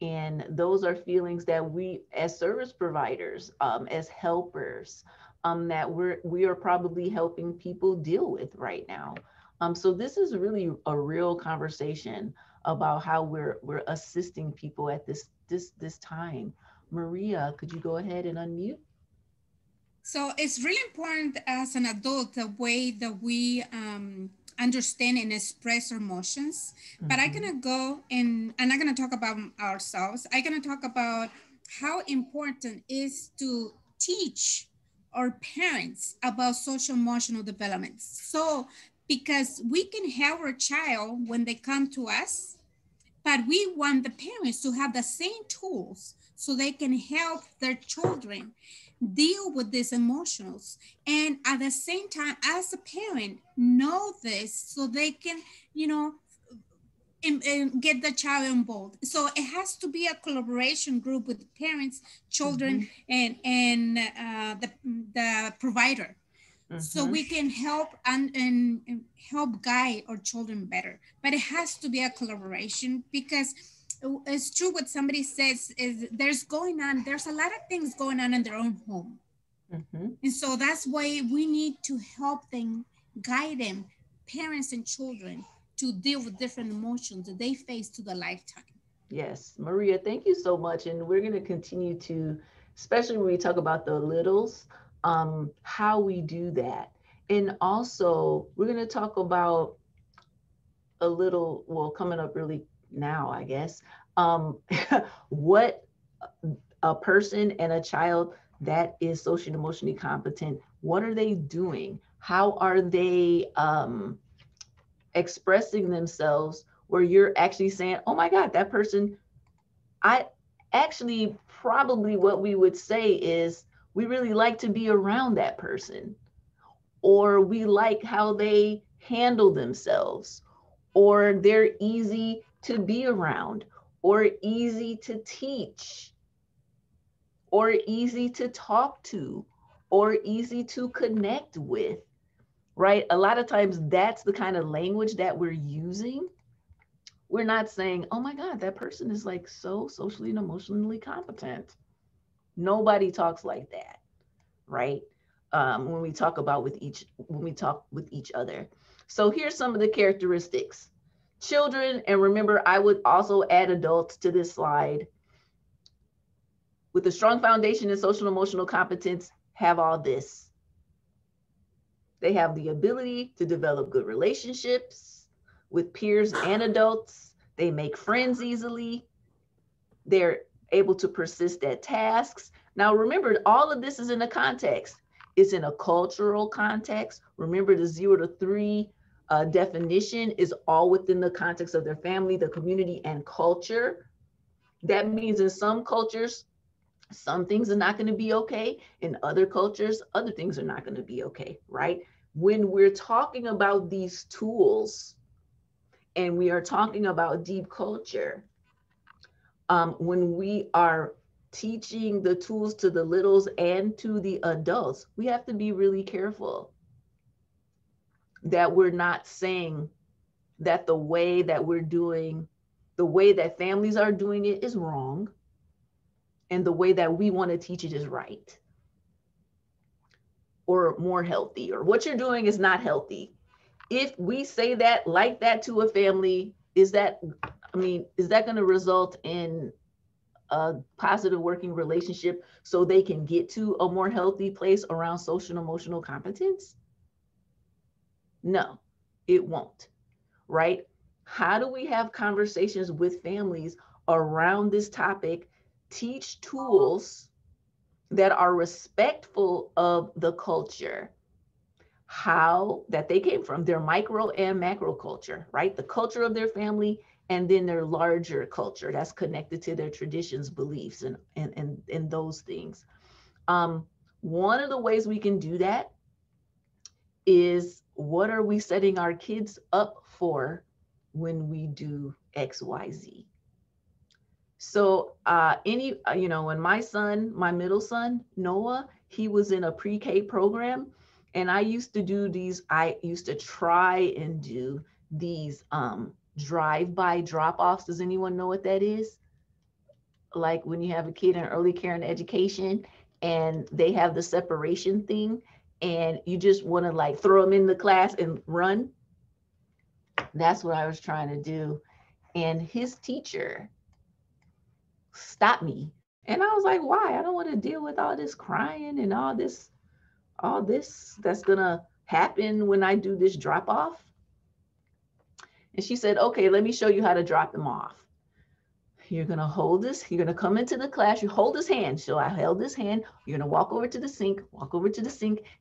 And those are feelings that we, as service providers, as helpers, that we are probably helping people deal with right now. So this is really a real conversation about how we're assisting people at this time. Maria, could you go ahead and unmute? So it's really important as an adult, the way that we understand and express our emotions. Mm-hmm. But I'm gonna go and I'm not gonna talk about ourselves. I'm gonna talk about how important it is to teach our parents about social emotional development. So, because we can help our child when they come to us, but we want the parents to have the same tools so they can help their children deal with these emotions. And at the same time, as a parent, know this so they can, and get the child involved. So it has to be a collaboration group with parents, children, mm-hmm. and the provider. Mm-hmm. So we can help and help guide our children better. But it has to be a collaboration, because it's true what somebody says is there's a lot of things going on in their own home. Mm-hmm. And so that's why we need to help them, guide them, parents and children, to deal with different emotions that they face to the lifetime. Yes, Maria, thank you so much. And we're going to continue to, especially when we talk about the littles, how we do that. And also, we're going to talk about a little, well, coming up really now, I guess, what a person and a child that is socially and emotionally competent, what are they doing? How are they expressing themselves where you're actually saying, oh my God, that person, probably what we would say is, we really like to be around that person, or we like how they handle themselves, or they're easy to be around, or easy to teach, or easy to talk to, or easy to connect with, right? A lot of times that's the kind of language that we're using. We're not saying, oh my God, that person is like so socially and emotionally competent. Nobody talks like that, right? When we talk with each other. So here's some of the characteristics. Children, and remember, I would also add adults to this slide, with a strong foundation in social and emotional competence, have all this. They have the ability to develop good relationships with peers and adults. They make friends easily. They're able to persist at tasks. Now, remember, all of this is in a context. It's in a cultural context. Remember, the 0 to 3 definition is all within the context of their family, the community, and culture. That means in some cultures, some things are not going to be okay. In other cultures, other things are not going to be okay, right? When we're talking about these tools and we are talking about deep culture, when we are teaching the tools to the littles and to the adults, we have to be really careful that we're not saying that the way that we're doing, the way that families are doing it is wrong, and the way that we want to teach it is right, or more healthy, or what you're doing is not healthy. If we say that like that to a family, is that I mean, is that going to result in a positive working relationship so they can get to a more healthy place around social and emotional competence? No, it won't, right? How do we have conversations with families around this topic, teach tools that are respectful of the culture, how that they came from, their micro and macro culture, right? The culture of their family, and then their larger culture that's connected to their traditions, beliefs, and those things. One of the ways we can do that is, what are we setting our kids up for when we do X, Y, Z? So when my middle son, Noah, he was in a pre-K program, and I used to try and do these drive-by drop-offs. Does anyone know what that is? Like when you have a kid in early care and education and they have the separation thing and you just want to like throw them in the class and run. That's what I was trying to do. And his teacher stopped me. And I was like, why? I don't want to deal with all this crying and all this that's gonna happen when I do this drop off. And she said, okay, let me show you how to drop them off. You're gonna hold this, you're gonna come into the class, you hold his hand. So I held his hand, you're gonna walk over to the sink,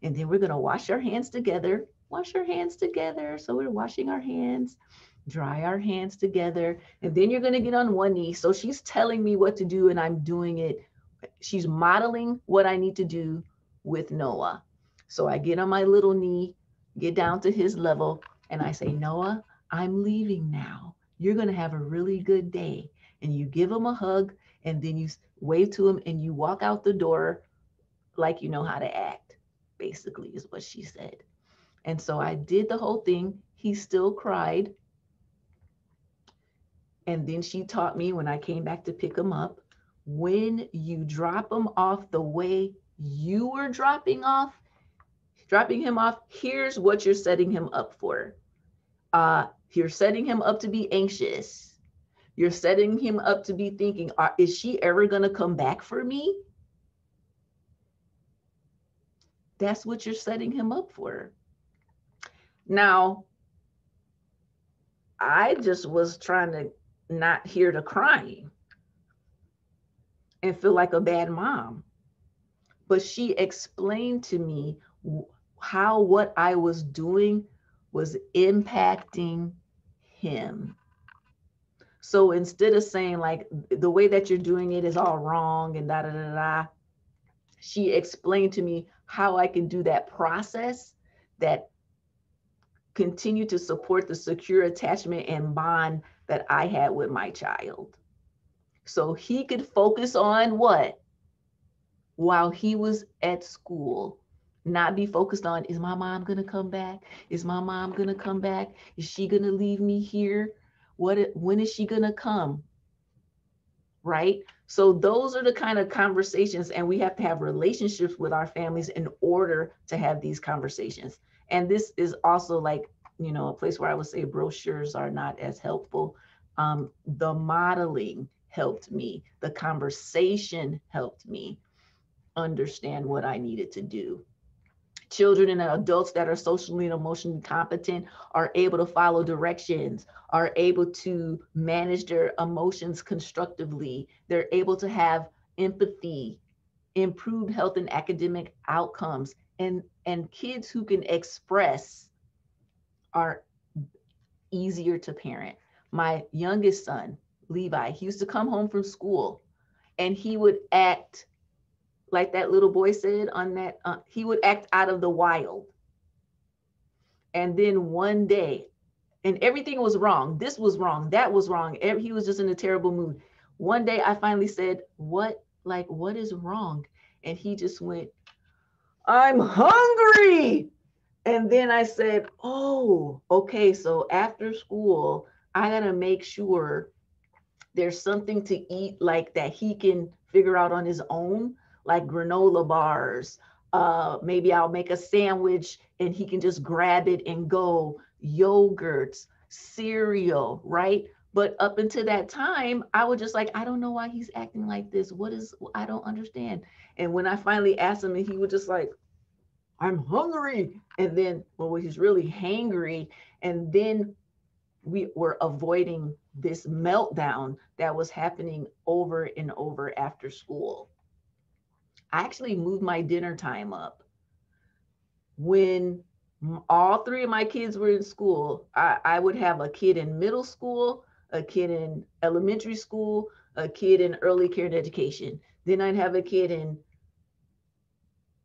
and then we're gonna wash our hands together. So we're washing our hands, dry our hands together, and then you're gonna get on one knee. So she's telling me what to do and I'm doing it. She's modeling what I need to do with Noah. So I get on my little knee, get down to his level, and I say, Noah, I'm leaving now. You're gonna have a really good day. And you give him a hug, and then you wave to him and you walk out the door like you know how to act, basically is what she said. And so I did the whole thing. He still cried. And then she taught me when I came back to pick him up, when you drop him off the way you were dropping him off, here's what you're setting him up for. You're setting him up to be anxious. You're setting him up to be thinking, is she ever going to come back for me? That's what you're setting him up for. Now, I just was trying to not hear the crying and feel like a bad mom. But she explained to me how what I was doing was impacting him. So instead of saying like, the way that you're doing it is all wrong and da-da-da-da, she explained to me how I can do that process that continue to support the secure attachment and bond that I had with my child. So he could focus on what? While he was at school, not be focused on, is my mom gonna come back? Is my mom gonna come back? Is she gonna leave me here? When is she gonna come? Right? So those are the kind of conversations, and we have to have relationships with our families in order to have these conversations. And this is also like, a place where I would say brochures are not as helpful. The modeling helped me. The conversation helped me understand what I needed to do. Children and adults that are socially and emotionally competent are able to follow directions, are able to manage their emotions constructively. They're able to have empathy, improved health and academic outcomes, and kids who can express are easier to parent. My youngest son, Levi, he used to come home from school and he would act like that little boy said on that, he would act out of the wild. And then one day, and everything was wrong. This was wrong, that was wrong. He was just in a terrible mood. One day I finally said, what is wrong? And he just went, I'm hungry. And then I said, oh, okay. So after school, I gotta make sure there's something to eat like that he can figure out on his own, like granola bars. Maybe I'll make a sandwich and he can just grab it and go. Yogurts, cereal, right? But up until that time, I was just like, I don't know why he's acting like this. I don't understand. And when I finally asked him, and he was just like, I'm hungry. And then, well, he's really hangry. And then we were avoiding this meltdown that was happening over and over after school. I actually moved my dinner time up. When all three of my kids were in school, I would have a kid in middle school, a kid in elementary school, a kid in early care and education. Then I'd have a kid in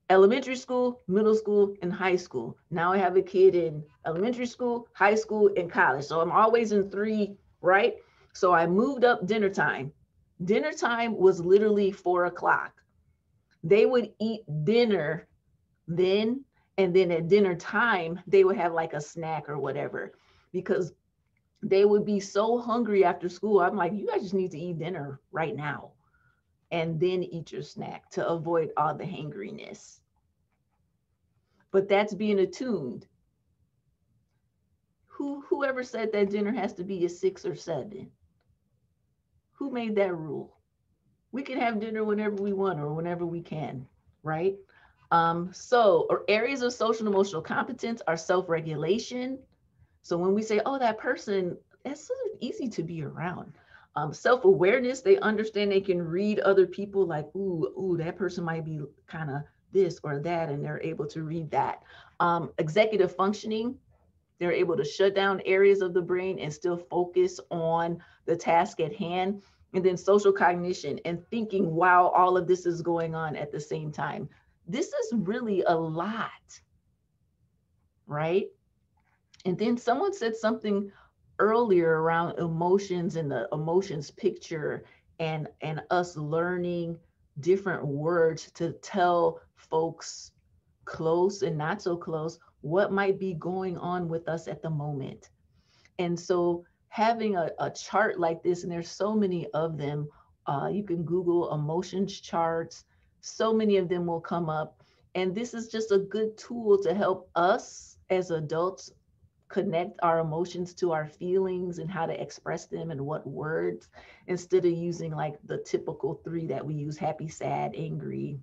elementary school, middle school, and high school. Now I have a kid in elementary school, high school, and college. So I'm always in 3, right? So I moved up dinner time. Dinner time was literally 4 o'clock. They would eat dinner then, and then at dinner time, they would have like a snack or whatever, because they would be so hungry after school. I'm like, you guys just need to eat dinner right now and then eat your snack to avoid all the hangriness. But that's being attuned. Whoever said that dinner has to be a 6 or 7? Who made that rule? We can have dinner whenever we want or whenever we can, right? Or areas of social and emotional competence are self-regulation. So when we say, oh, that person, that's sort of easy to be around. Self-awareness, they understand they can read other people like, ooh, that person might be kind of this or that, and they're able to read that. Executive functioning, they're able to shut down areas of the brain and still focus on the task at hand. And then social cognition and thinking while all of this is going on at the same time. This is really a lot, right? And then someone said something earlier around emotions and the emotions picture and us learning different words to tell folks close and not so close what might be going on with us at the moment. And so having a chart like this, and there's so many of them, you can Google emotions charts, so many of them will come up. And this is just a good tool to help us as adults connect our emotions to our feelings and how to express them and what words, instead of using like the typical 3 that we use: happy, sad, angry,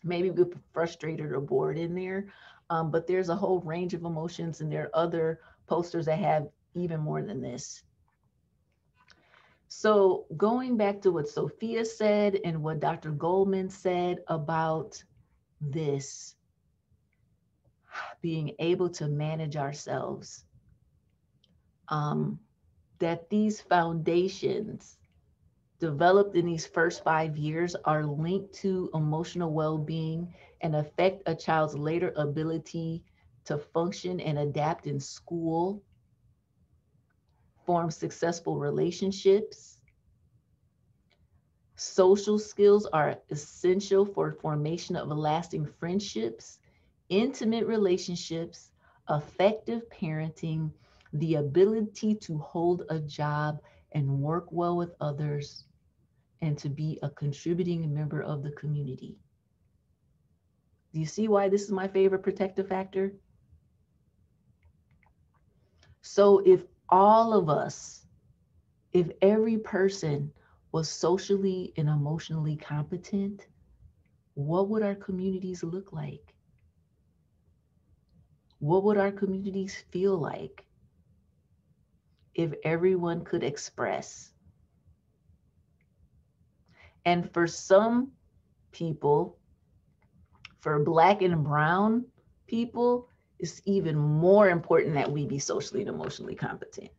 maybe we put frustrated or bored in there. But there's a whole range of emotions, and there are other posters that have even more than this. So going back to what Sophia said and what Dr. Goldman said about this, being able to manage ourselves, that these foundations developed in these first 5 years are linked to emotional well-being and affect a child's later ability to function and adapt in school, form successful relationships. Social skills are essential for formation of lasting friendships, intimate relationships, effective parenting, the ability to hold a job and work well with others, and to be a contributing member of the community. Do you see why this is my favorite protective factor? So if all of us, if every person was socially and emotionally competent, what would our communities look like? What would our communities feel like if everyone could express? And for some people, for Black and Brown people, it's even more important that we be socially and emotionally competent.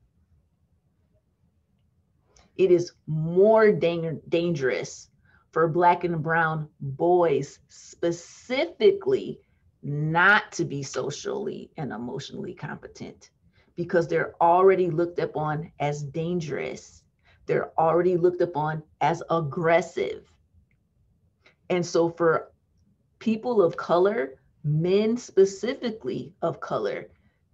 It is more dangerous for Black and Brown boys specifically not to be socially and emotionally competent, because they're already looked upon as dangerous. They're already looked upon as aggressive. And so for people of color, men specifically of color,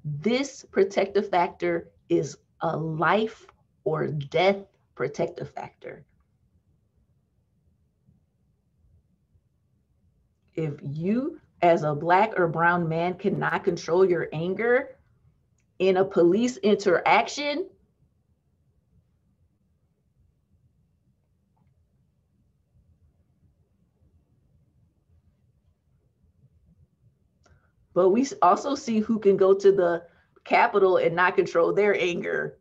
this protective factor is a life or death protective factor. If you as a Black or brown man cannot control your anger in a police interaction, But we also see who can go to the Capitol and not control their anger.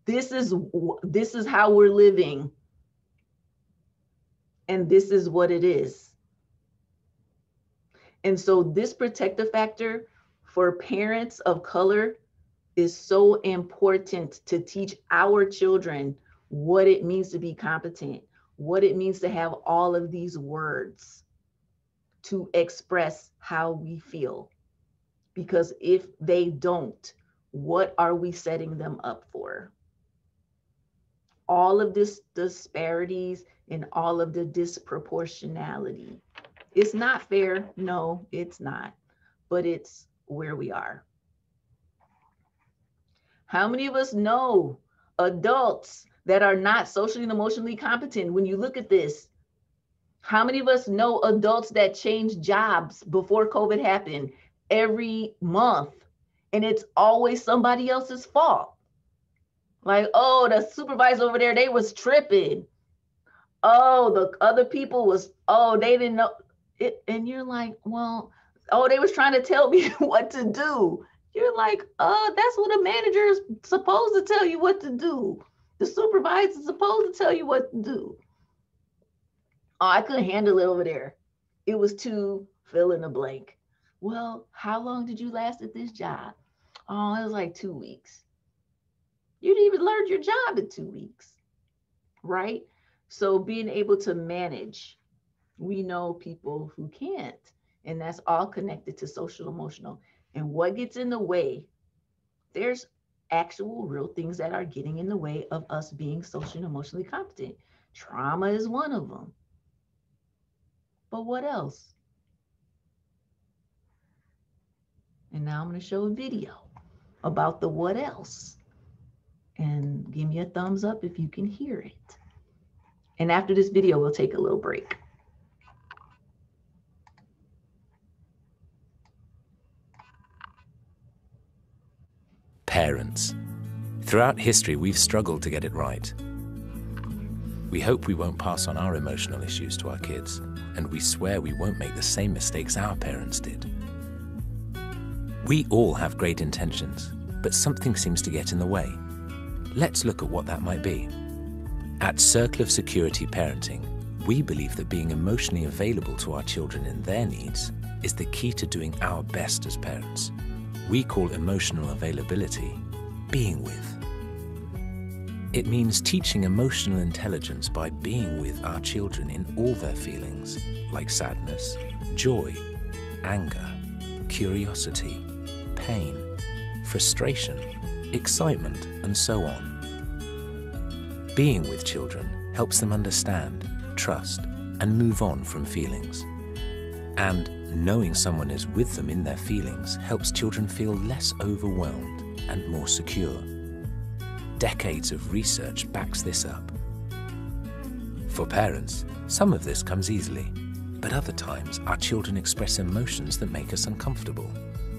This is how we're living. And this is what it is. And so this protective factor for parents of color is so important to teach our children what it means to be competent, what it means to have all of these words to express how we feel. Because if they don't, what are we setting them up for? All of this disparities and all of the disproportionality. It's not fair. No, it's not. But it's where we are. How many of us know adults that are not socially and emotionally competent? When you look at this, how many of us know adults that change jobs before COVID happened every month, and it's always somebody else's fault? Like, oh, the supervisor over there, they was tripping. Oh, the other people was, oh, they didn't know it. And you're like, well, oh, they was trying to tell me what to do. You're like, that's what a manager is supposed to tell you what to do. The supervisor is supposed to tell you what to do. Oh, I couldn't handle it over there. It was too fill in the blank. Well, how long did you last at this job? Oh, it was like 2 weeks. You didn't even learn your job in 2 weeks, right? So being able to manage, we know people who can't, and that's all connected to social emotional. And what gets in the way? There's actual real things that are getting in the way of us being socially and emotionally competent. Trauma is one of them. But what else? And now I'm going to show a video about the what else. And give me a thumbs up if you can hear it. And after this video, we'll take a little break. Parents. Throughout history, we've struggled to get it right. We hope we won't pass on our emotional issues to our kids, and we swear we won't make the same mistakes our parents did. We all have great intentions, but something seems to get in the way. Let's look at what that might be. At Circle of Security Parenting, we believe that being emotionally available to our children and their needs is the key to doing our best as parents. We call emotional availability being with. It means teaching emotional intelligence by being with our children in all their feelings, like sadness, joy, anger, curiosity, pain, frustration, excitement, and so on. Being with children helps them understand, trust, and move on from feelings. And knowing someone is with them in their feelings helps children feel less overwhelmed and more secure. Decades of research backs this up. For parents, some of this comes easily, but other times our children express emotions that make us uncomfortable,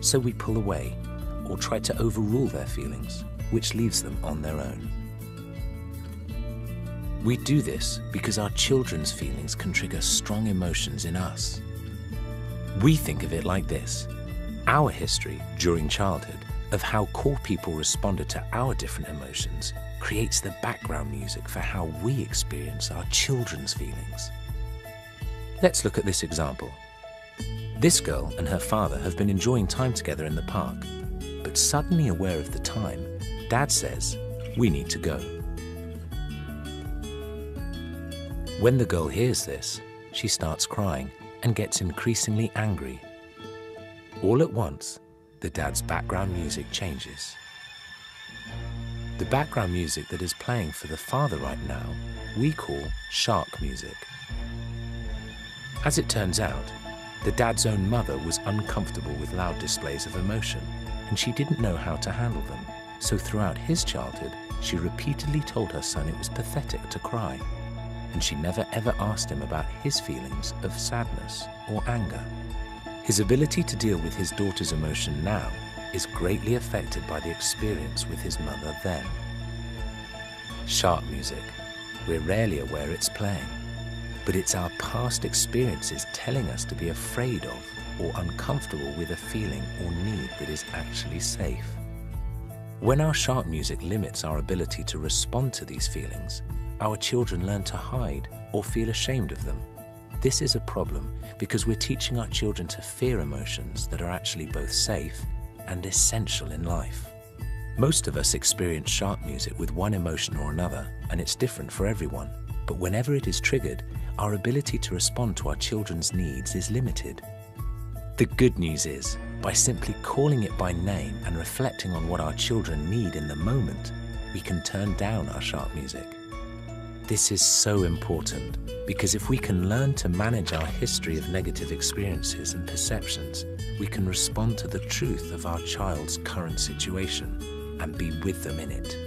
so we pull away or try to overrule their feelings, which leaves them on their own. We do this because our children's feelings can trigger strong emotions in us. We think of it like this: our history during childhood of how core people responded to our different emotions creates the background music for how we experience our children's feelings. Let's look at this example. This girl and her father have been enjoying time together in the park, but suddenly aware of the time, Dad says, "We need to go." When the girl hears this, she starts crying and gets increasingly angry. All at once, the dad's background music changes. The background music that is playing for the father right now, we call shark music. As it turns out, the dad's own mother was uncomfortable with loud displays of emotion, and she didn't know how to handle them. So throughout his childhood, she repeatedly told her son it was pathetic to cry, and she never ever asked him about his feelings of sadness or anger. His ability to deal with his daughter's emotion now is greatly affected by the experience with his mother then. Shark music. We're rarely aware it's playing, but it's our past experiences telling us to be afraid of or uncomfortable with a feeling or need that is actually safe. When our shark music limits our ability to respond to these feelings, our children learn to hide or feel ashamed of them. This is a problem because we're teaching our children to fear emotions that are actually both safe and essential in life. Most of us experience shark music with one emotion or another, and it's different for everyone. But whenever it is triggered, our ability to respond to our children's needs is limited. The good news is, by simply calling it by name and reflecting on what our children need in the moment, we can turn down our shark music. This is so important because if we can learn to manage our history of negative experiences and perceptions, we can respond to the truth of our child's current situation and be with them in it.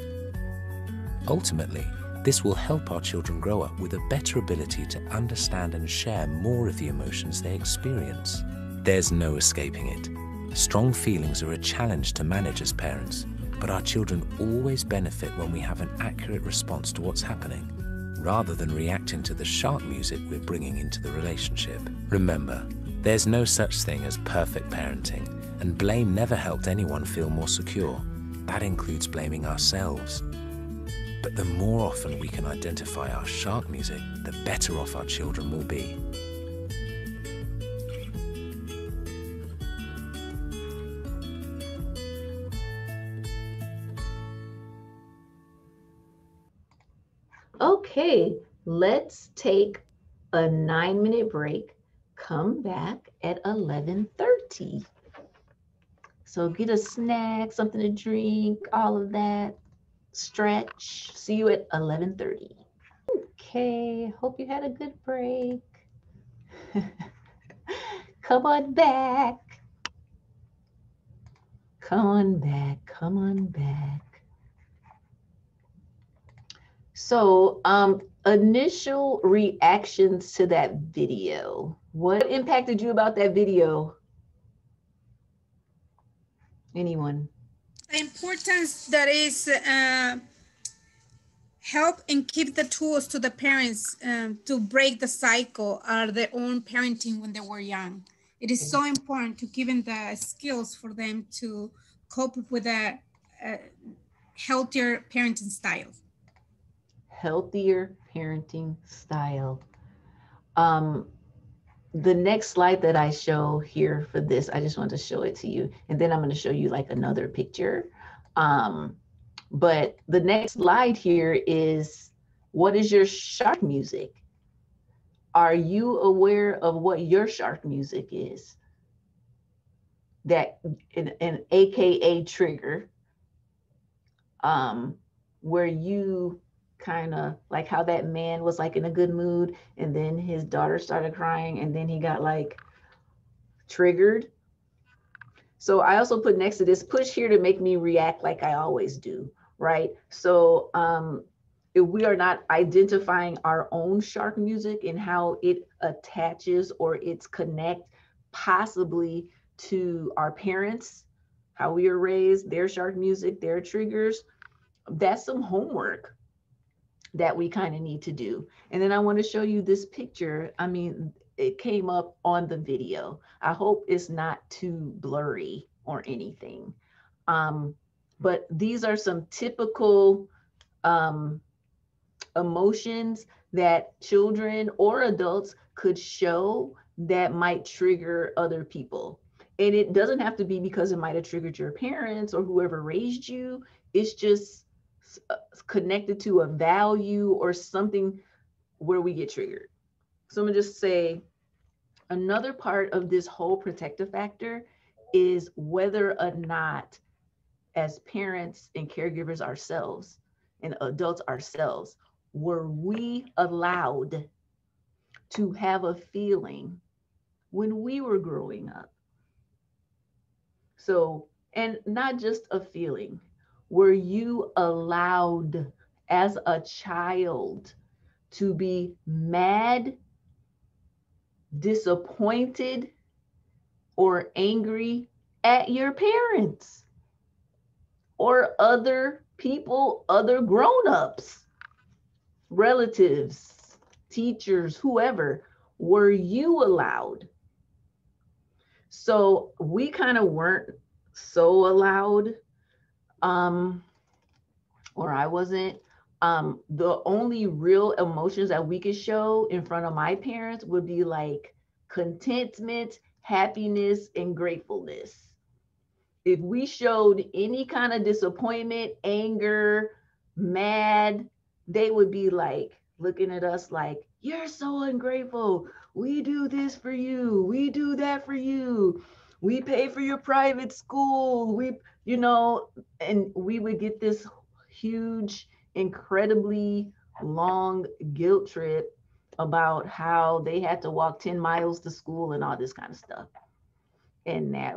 Ultimately, this will help our children grow up with a better ability to understand and share more of the emotions they experience. There's no escaping it. Strong feelings are a challenge to manage as parents, but our children always benefit when we have an accurate response to what's happening, rather than reacting to the shark music we're bringing into the relationship. Remember, there's no such thing as perfect parenting, and blame never helped anyone feel more secure. That includes blaming ourselves. But the more often we can identify our shark music, the better off our children will be. Okay, let's take a 9-minute break. Come back at 11:30. So get a snack, something to drink, all of that. Stretch. See you at 11:30. Okay, hope you had a good break. Come on back. Come on back. Come on back. So, initial reactions to that video. What impacted you about that video? Anyone? The importance that is help and keep the tools to the parents to break the cycle of their own parenting when they were young. It is so important to give them the skills for them to cope with a healthier parenting style. Healthier parenting style. The next slide that I show here for this, I just want to show it to you. And then I'm going to show you like another picture. But the next slide here is, what is your shark music? Are you aware of what your shark music is? That an AKA trigger, where you kind of like how that man was like in a good mood and then his daughter started crying and then he got like triggered. So I also put next to this, push here to make me react like I always do, right? So if we are not identifying our own shark music and how it attaches or it's connect possibly to our parents, how we are raised, their shark music, their triggers, that's some homework that we kind of need to do. And then I want to show you this picture. I mean, it came up on the video. I hope it's not too blurry or anything. But these are some typical emotions that children or adults could show that might trigger other people. And it doesn't have to be because it might have triggered your parents or whoever raised you. It's just connected to a value or something where we get triggered. So I'm gonna just say another part of this whole protective factor is whether or not, as parents and caregivers ourselves and adults ourselves, were we allowed to have a feeling when we were growing up? So, and not just a feeling. Were you allowed as a child to be mad, disappointed, or angry at your parents or other people, other grown-ups, relatives, teachers, whoever? Were you allowed? So we kind of weren't so allowed, or I wasn't. The only real emotions that we could show in front of my parents would be like contentment, happiness, and gratefulness. If we showed any kind of disappointment, anger, mad, they would be like looking at us like, you're so ungrateful. We do this for you. We do that for you. We pay for your private school. And we would get this huge, incredibly long guilt trip about how they had to walk 10 miles to school and all this kind of stuff. And that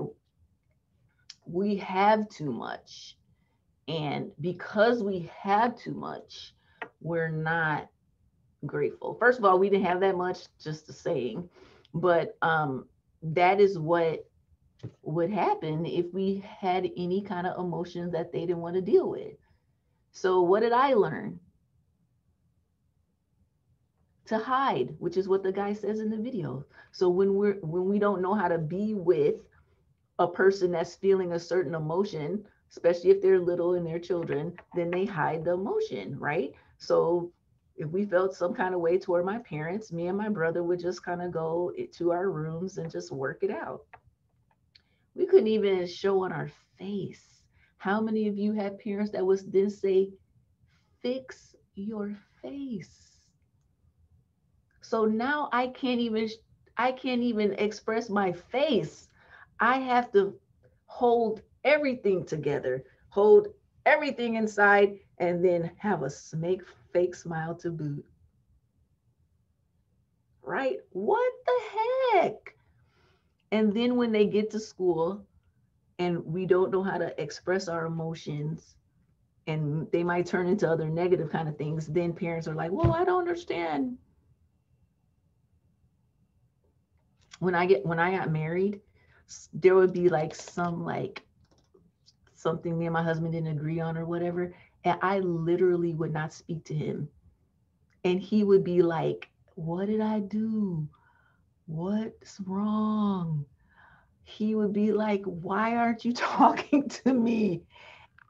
we have too much. And because we have too much, we're not grateful. First of all, we didn't have that much, just a saying, but that is what would happen if we had any kind of emotions that they didn't want to deal with. So what did I learn? To hide, which is what the guy says in the video. So when we don't know how to be with a person that's feeling a certain emotion, especially if they're little and they're children, then they hide the emotion, right? So if we felt some kind of way toward my parents, me and my brother would just kind of go to our rooms and just work it out. We couldn't even show on our face. How many of you had parents that would then say, fix your face? So now I can't even express my face. I have to hold everything together, hold everything inside, and then have a fake smile to boot. Right? What the heck? And then when they get to school and we don't know how to express our emotions, and they might turn into other negative kind of things, then parents are like, well, I don't understand. When I got married, there would be like something me and my husband didn't agree on or whatever, and I literally would not speak to him. And he would be like, what did I do? What's wrong? He would be like, why aren't you talking to me?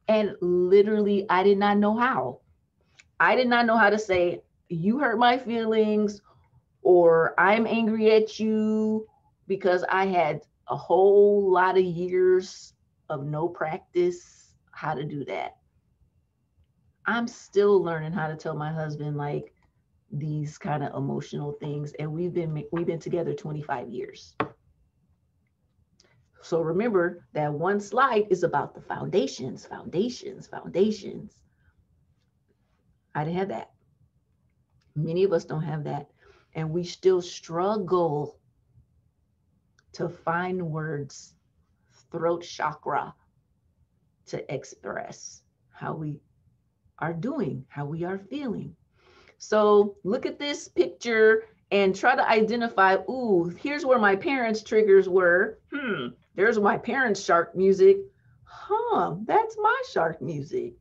And literally, I did not know how. I did not know how to say, you hurt my feelings, or I'm angry at you, because I had a whole lot of years of no practice how to do that. I'm still learning how to tell my husband like these kind of emotional things, and we've been together 25 years. So remember that one slide is about the foundations. I didn't have that. Many of us don't have that. And we still struggle to find words, throat chakra, to express how we are doing, how we are feeling. So look at this picture and try to identify, ooh, here's where my parents' triggers were. There's my parents' shark music. That's my shark music.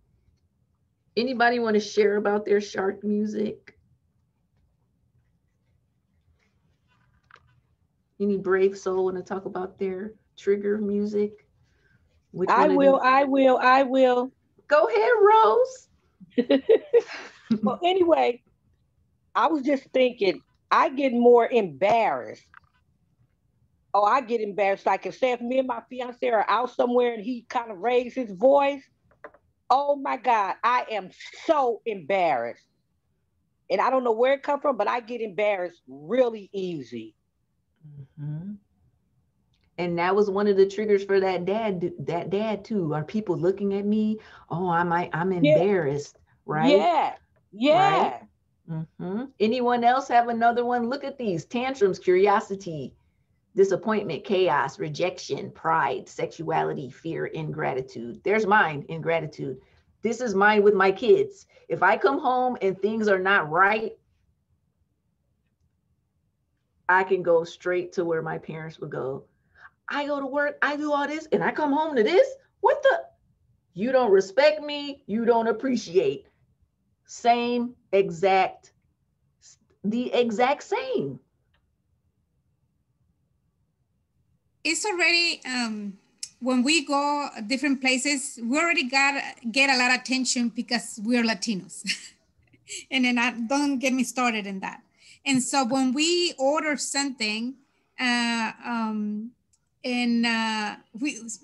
Anybody want to share about their shark music? Any brave soul want to talk about their trigger music? I will. Go ahead, Rose. Well, anyway, I was just thinking, I get more embarrassed. Oh, I get embarrassed. Like if me and my fiance are out somewhere and he kind of raised his voice, oh my God, I am so embarrassed. And I don't know where it comes from, but I get embarrassed really easy. Mm-hmm. And that was one of the triggers for that dad too. Are people looking at me? Oh, I'm embarrassed, right? Yeah. Right? Mm-hmm. Anyone else have another one? Look at these: tantrums, curiosity, disappointment, chaos, rejection, pride, sexuality, fear, ingratitude. There's mine, ingratitude. This is mine with my kids. If I come home and things are not right, I can go straight to where my parents would go. I go to work, I do all this, and I come home to this? What the? You don't respect me, you don't appreciate. The exact same. it's already, when we go different places, we already get a lot of attention because we're Latinos. And then don't get me started in that. And so when we order something, we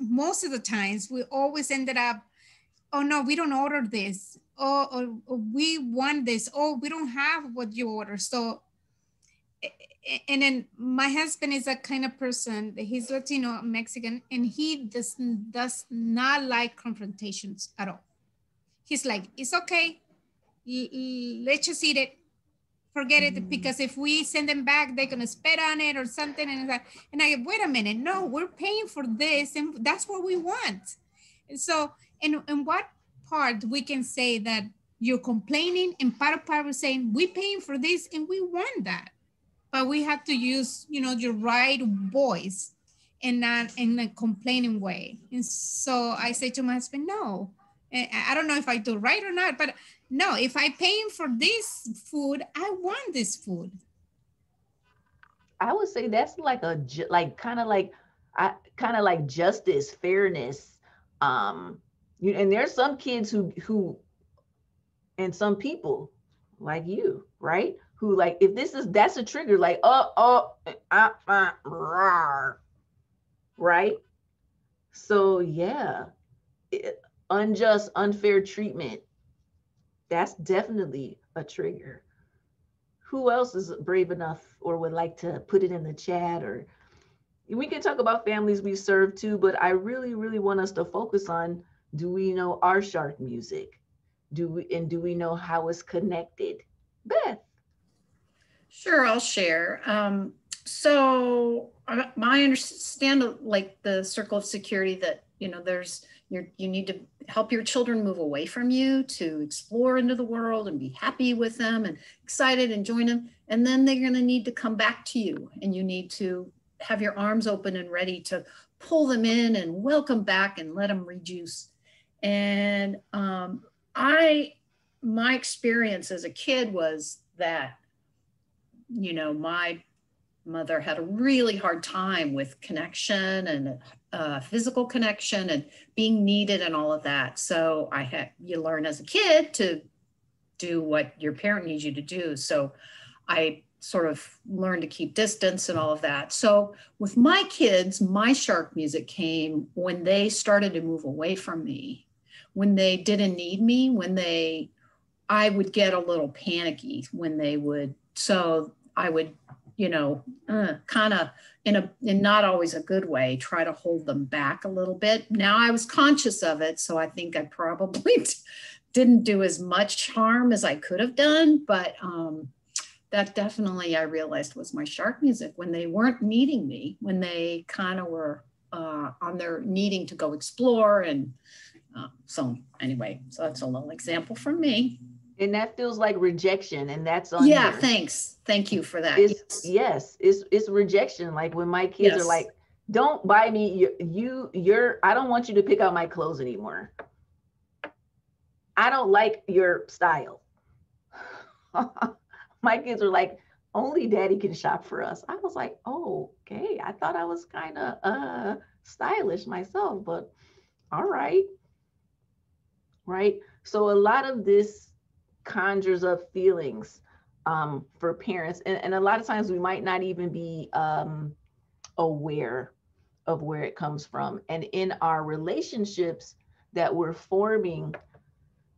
most of the times we always ended up, oh no, we don't order this. Or we want this. Oh, we don't have what you order. So, and then my husband is a kind of person, he's Latino, Mexican, and he does not like confrontations at all. He's like, it's okay. Let's just eat it. Forget it, because if we send them back, they're gonna spit on it or something. And I go, wait a minute, no, we're paying for this, and that's what we want. And so, in what part we can say that you're complaining, and part we're saying we're paying for this and we want that, but we have to use, your right voice and not in a complaining way. And so I say to my husband, no, I don't know if I do right or not, but no, if I'm paying for this food, I want this food. I would say that's like kind of like justice, fairness. And there's some kids who and some people like you, right? Who like, if that's a trigger, like, right? So yeah, unjust, unfair treatment. That's definitely a trigger. Who else is brave enough or would like to put it in the chat? Or we can talk about families we serve too, but I really, really want us to focus on, do we know our shark music? Do we know how it's connected? Beth. Sure, I'll share. So my understand, like the circle of security, that, you need to help your children move away from you to explore into the world and be happy with them and excited and join them. And then they're going to need to come back to you, and you need to have your arms open and ready to pull them in and welcome back and let them rejuice. And my experience as a kid was that, my mother had a really hard time with connection and physical connection and being needed and all of that. So you learn as a kid to do what your parent needs you to do. So I sort of learned to keep distance and all of that. So with my kids, my shark music came when they started to move away from me, when they didn't need me, I would get a little panicky when they would. So I would, kind of in not always a good way, try to hold them back a little bit. Now I was conscious of it, so I think I probably didn't do as much harm as I could have done, but that definitely I realized was my shark music when they weren't needing me, when they kind of were on their needing to go explore. And so anyway, so that's a little example from me. And that feels like rejection, and that's on Yeah, here. Thanks. Thank you for that. It's rejection. Like when my kids are like, don't buy me I don't want you to pick out my clothes anymore. I don't like your style. My kids are like, only daddy can shop for us. I was like, oh, okay. I thought I was kind of stylish myself, but all right. Right. So a lot of this conjures up feelings for parents. And a lot of times we might not even be aware of where it comes from. And in our relationships that we're forming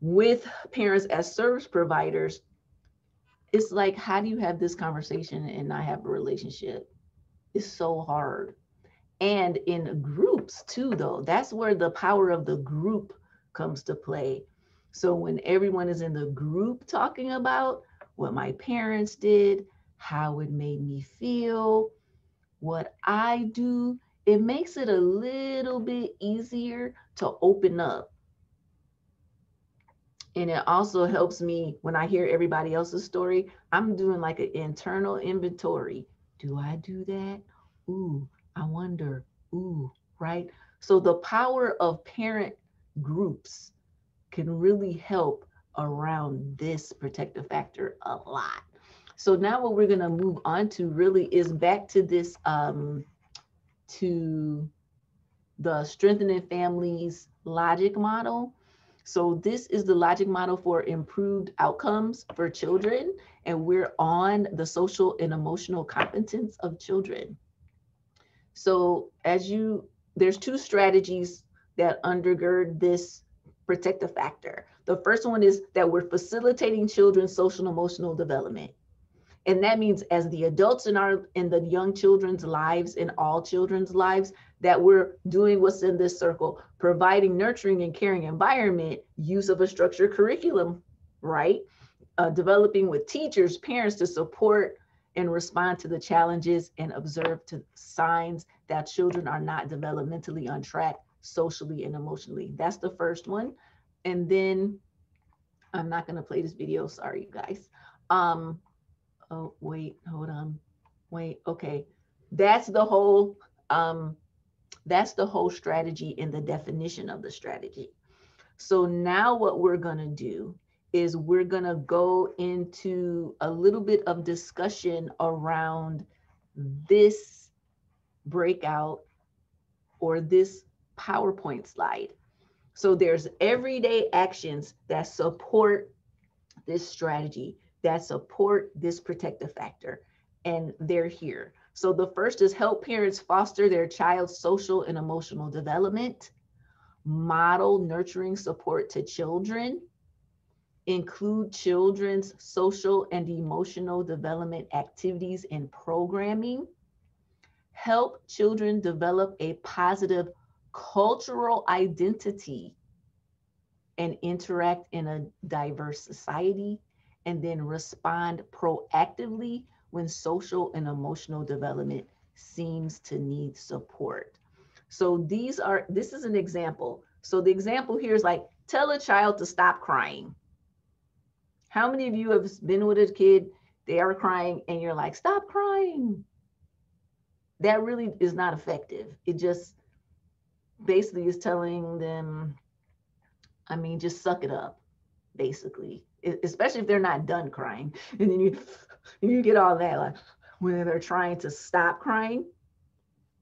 with parents as service providers, it's like, how do you have this conversation and not have a relationship? It's so hard. And in groups too, though, that's where the power of the group comes to play. So when everyone is in the group talking about what my parents did, how it made me feel, what I do, it makes it a little bit easier to open up. And it also helps me when I hear everybody else's story, I'm doing like an internal inventory. Do I do that? Ooh, I wonder. Ooh, right? So the power of parent groups can really help around this protective factor a lot. So now what we're going to move on to really is back to this to the Strengthening Families logic model. So this is the logic model for improved outcomes for children, and we're on the social and emotional competence of children. So there's two strategies that undergird this protective factor. The first one is that we're facilitating children's social and emotional development. And that means as the adults in the young children's lives, in all children's lives, that we're doing what's in this circle, providing nurturing and caring environment, use of a structured curriculum, right? Developing with teachers, parents to support and respond to the challenges and observe to signs that children are not developmentally on track socially and emotionally. That's the first one. And then I'm not gonna play this video, sorry you guys. Oh, wait, hold on. Wait, okay. That's the whole strategy in the definition of the strategy. So now what we're gonna do is we're gonna go into a little bit of discussion around this breakout or this PowerPoint slide. So there's everyday actions that support this strategy, that support this protective factor, and they're here. So the first is help parents foster their child's social and emotional development, model nurturing support to children, include children's social and emotional development activities and programming, help children develop a positive cultural identity and interact in a diverse society, and then respond proactively when social and emotional development seems to need support. So this is an example. So the example here is like, tell a child to stop crying. How many of you have been with a kid, they are crying and you're like, stop crying? That really is not effective. It just basically is telling them, I mean, just suck it up, basically. Especially if they're not done crying. And then you get all that, like when they're trying to stop crying.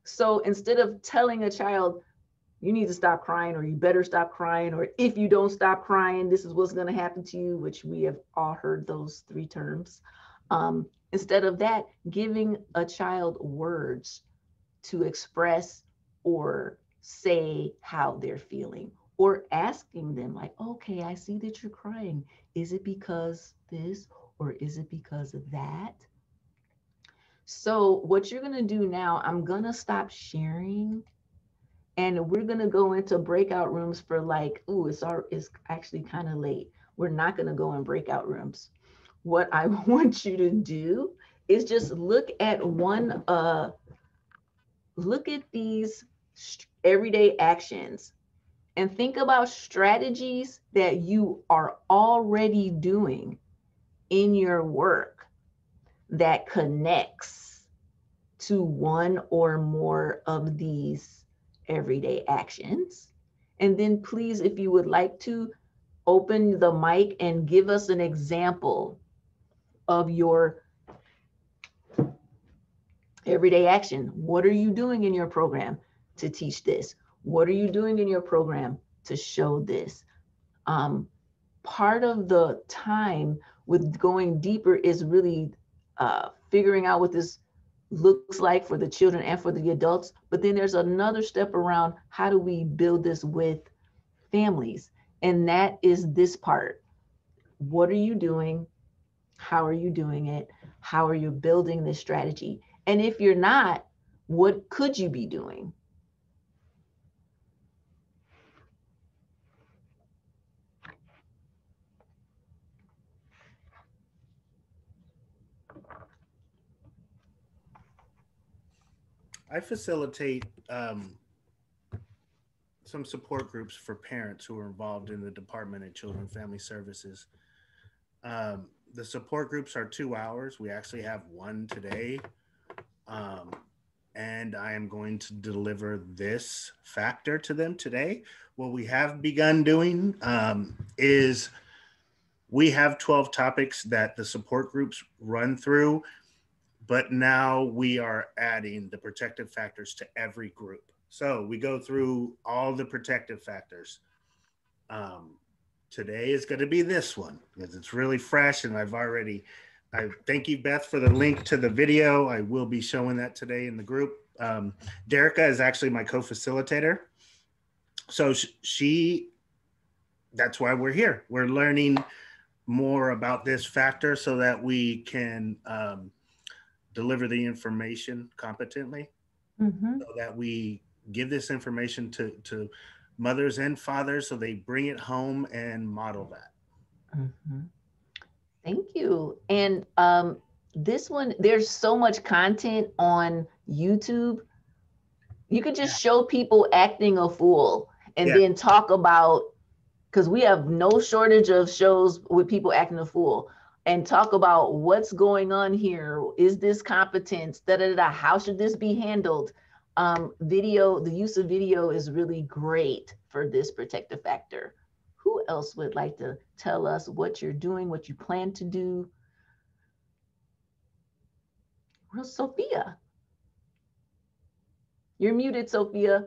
So instead of telling a child, you need to stop crying, or you better stop crying, or if you don't stop crying, this is what's going to happen to you, which we have all heard those 3 terms. Instead of that, giving a child words to express or say how they're feeling, or asking them like, okay, I see that you're crying. Is it because this, or is it because of that? So what you're gonna do now, I'm gonna stop sharing, and we're gonna go into breakout rooms for like, it's actually kind of late. We're not gonna go in breakout rooms. What I want you to do is just look at these everyday actions and think about strategies that you are already doing in your work that connects to one or more of these everyday actions. And then please, if you would like to, open the mic and give us an example of your everyday action. What are you doing in your program to teach this? What are you doing in your program to show this? Part of the time with going deeper is really figuring out what this looks like for the children and for the adults. But then there's another step around how do we build this with families? And that is this part. What are you doing? How are you doing it? How are you building this strategy? And if you're not, what could you be doing? I facilitate some support groups for parents who are involved in the Department of Children and Family Services. The support groups are 2 hours. We actually have one today. And I am going to deliver this factor to them today. What we have begun doing is we have 12 topics that the support groups run through. but now we are adding the protective factors to every group. So we go through all the protective factors. Today is going to be this one because it's really fresh, and I thank you, Beth, for the link to the video. I will be showing that today in the group. Derica is actually my co-facilitator. So that's why we're here. We're learning more about this factor so that we can deliver the information competently, so that we give this information to mothers and fathers so they bring it home and model that. Thank you. And this one, there's so much content on YouTube. You could just show people acting a fool and then talk about, because we have no shortage of shows with people acting a fool, and talk about what's going on here. Is this competence? How should this be handled? Video, the use of video is really great for this protective factor. Who else would like to tell us what you're doing, what you plan to do? Well, Sophia. You're muted, Sophia.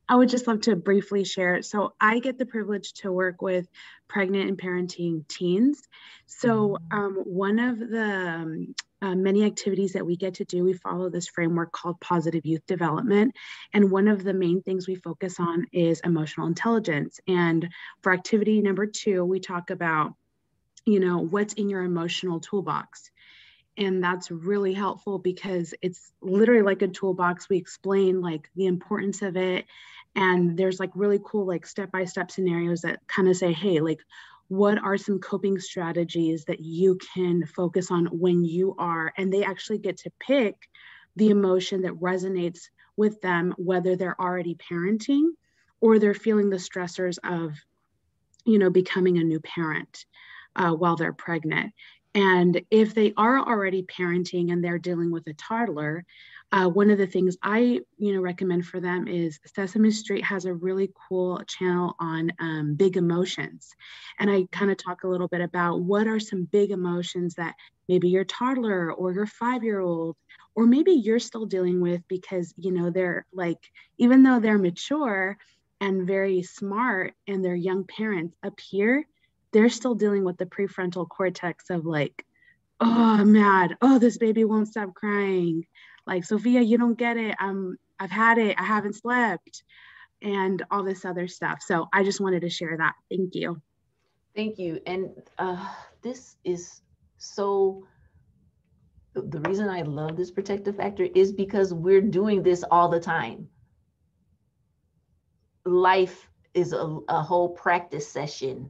I would just love to briefly share. So I get the privilege to work with pregnant and parenting teens. So one of the many activities that we get to do, we follow this framework called positive youth development. And one of the main things we focus on is emotional intelligence. And for activity number 2, we talk about, what's in your emotional toolbox. And that's really helpful because it's literally like a toolbox. We explain like the importance of it. And there's like really cool, like step-by-step scenarios that kind of say, hey, like, what are some coping strategies that you can focus on when you are, and they actually get to pick the emotion that resonates with them, whether they're already parenting or they're feeling the stressors of, becoming a new parent while they're pregnant. And if they are already parenting and they're dealing with a toddler, one of the things I, recommend for them is Sesame Street has a really cool channel on big emotions. And I kind of talk a little bit about what are some big emotions that maybe your toddler or your 5-year-old, or maybe you're still dealing with because, they're like, even though they're mature and very smart and they're young parents up here, they're still dealing with the prefrontal cortex of like, oh, I'm mad. Oh, this baby won't stop crying. Like, Sophia, you don't get it. I've had it. I haven't slept, and all this other stuff. So I just wanted to share that. Thank you. Thank you. And this is so, the reason I love this protective factor is because we're doing this all the time. Life is a whole practice session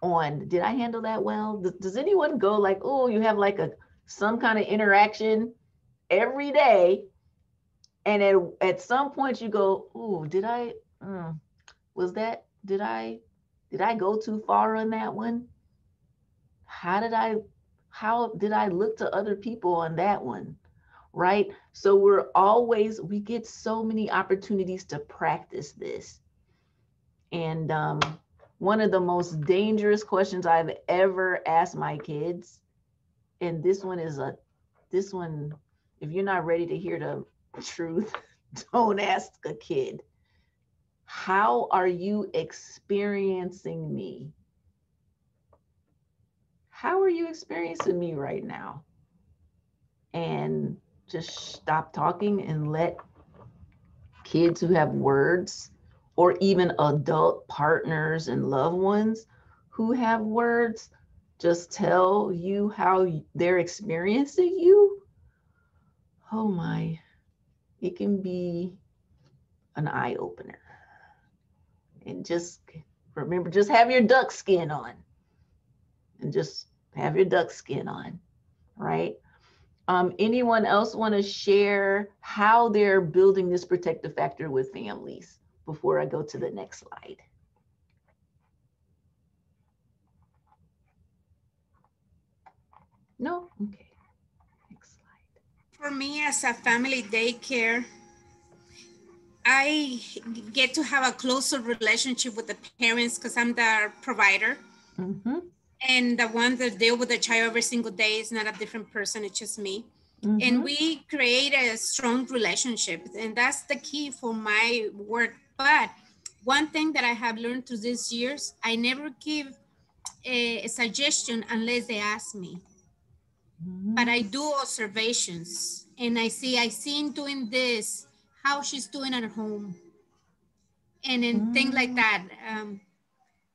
on, did I handle that well? Does anyone go like, oh, you have like some kind of interaction every day, and at some point you go, oh, did I go too far on that one? How did I look to other people on that one? Right? So we get so many opportunities to practice this. And one of the most dangerous questions I've ever asked my kids, and this one, if you're not ready to hear the truth, don't ask a kid. How are you experiencing me? How are you experiencing me right now? And just stop talking and let kids who have words, or even adult partners and loved ones who have words, just tell you how they're experiencing you. Oh my, it can be an eye opener. And just remember, just have your duck skin on. And just have your duck skin on, right? Anyone else want to share how they're building this protective factor with families before I go to the next slide? No? Okay. For me, as a family daycare, I get to have a closer relationship with the parents because I'm the provider. Mm-hmm. and the one that deal with the child every single day is not a different person, it's just me. And we create a strong relationship, and that's the key for my work. But one thing that I have learned through these years, I never give a suggestion unless they ask me. But I do observations, and I seen doing this, how she's doing at home, and then things like that.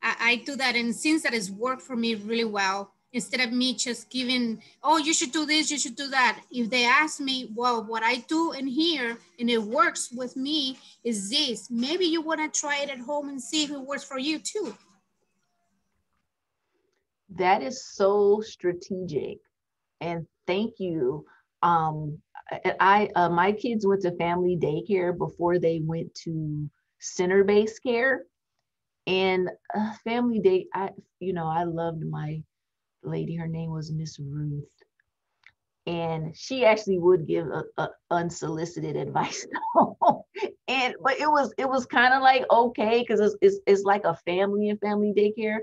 I do that, and since that has worked for me really well, instead of me just giving, oh, you should do this, you should do that. If they ask me, well, what I do in here and it works with me is this. Maybe you want to try it at home and see if it works for you too. That is so strategic, and thank you. My kids went to family daycare before they went to center-based care, and family day. I loved my lady. Her name was Miss Ruth, and she actually would give a unsolicited advice. But it was kind of like okay, because it's like a family and family daycare.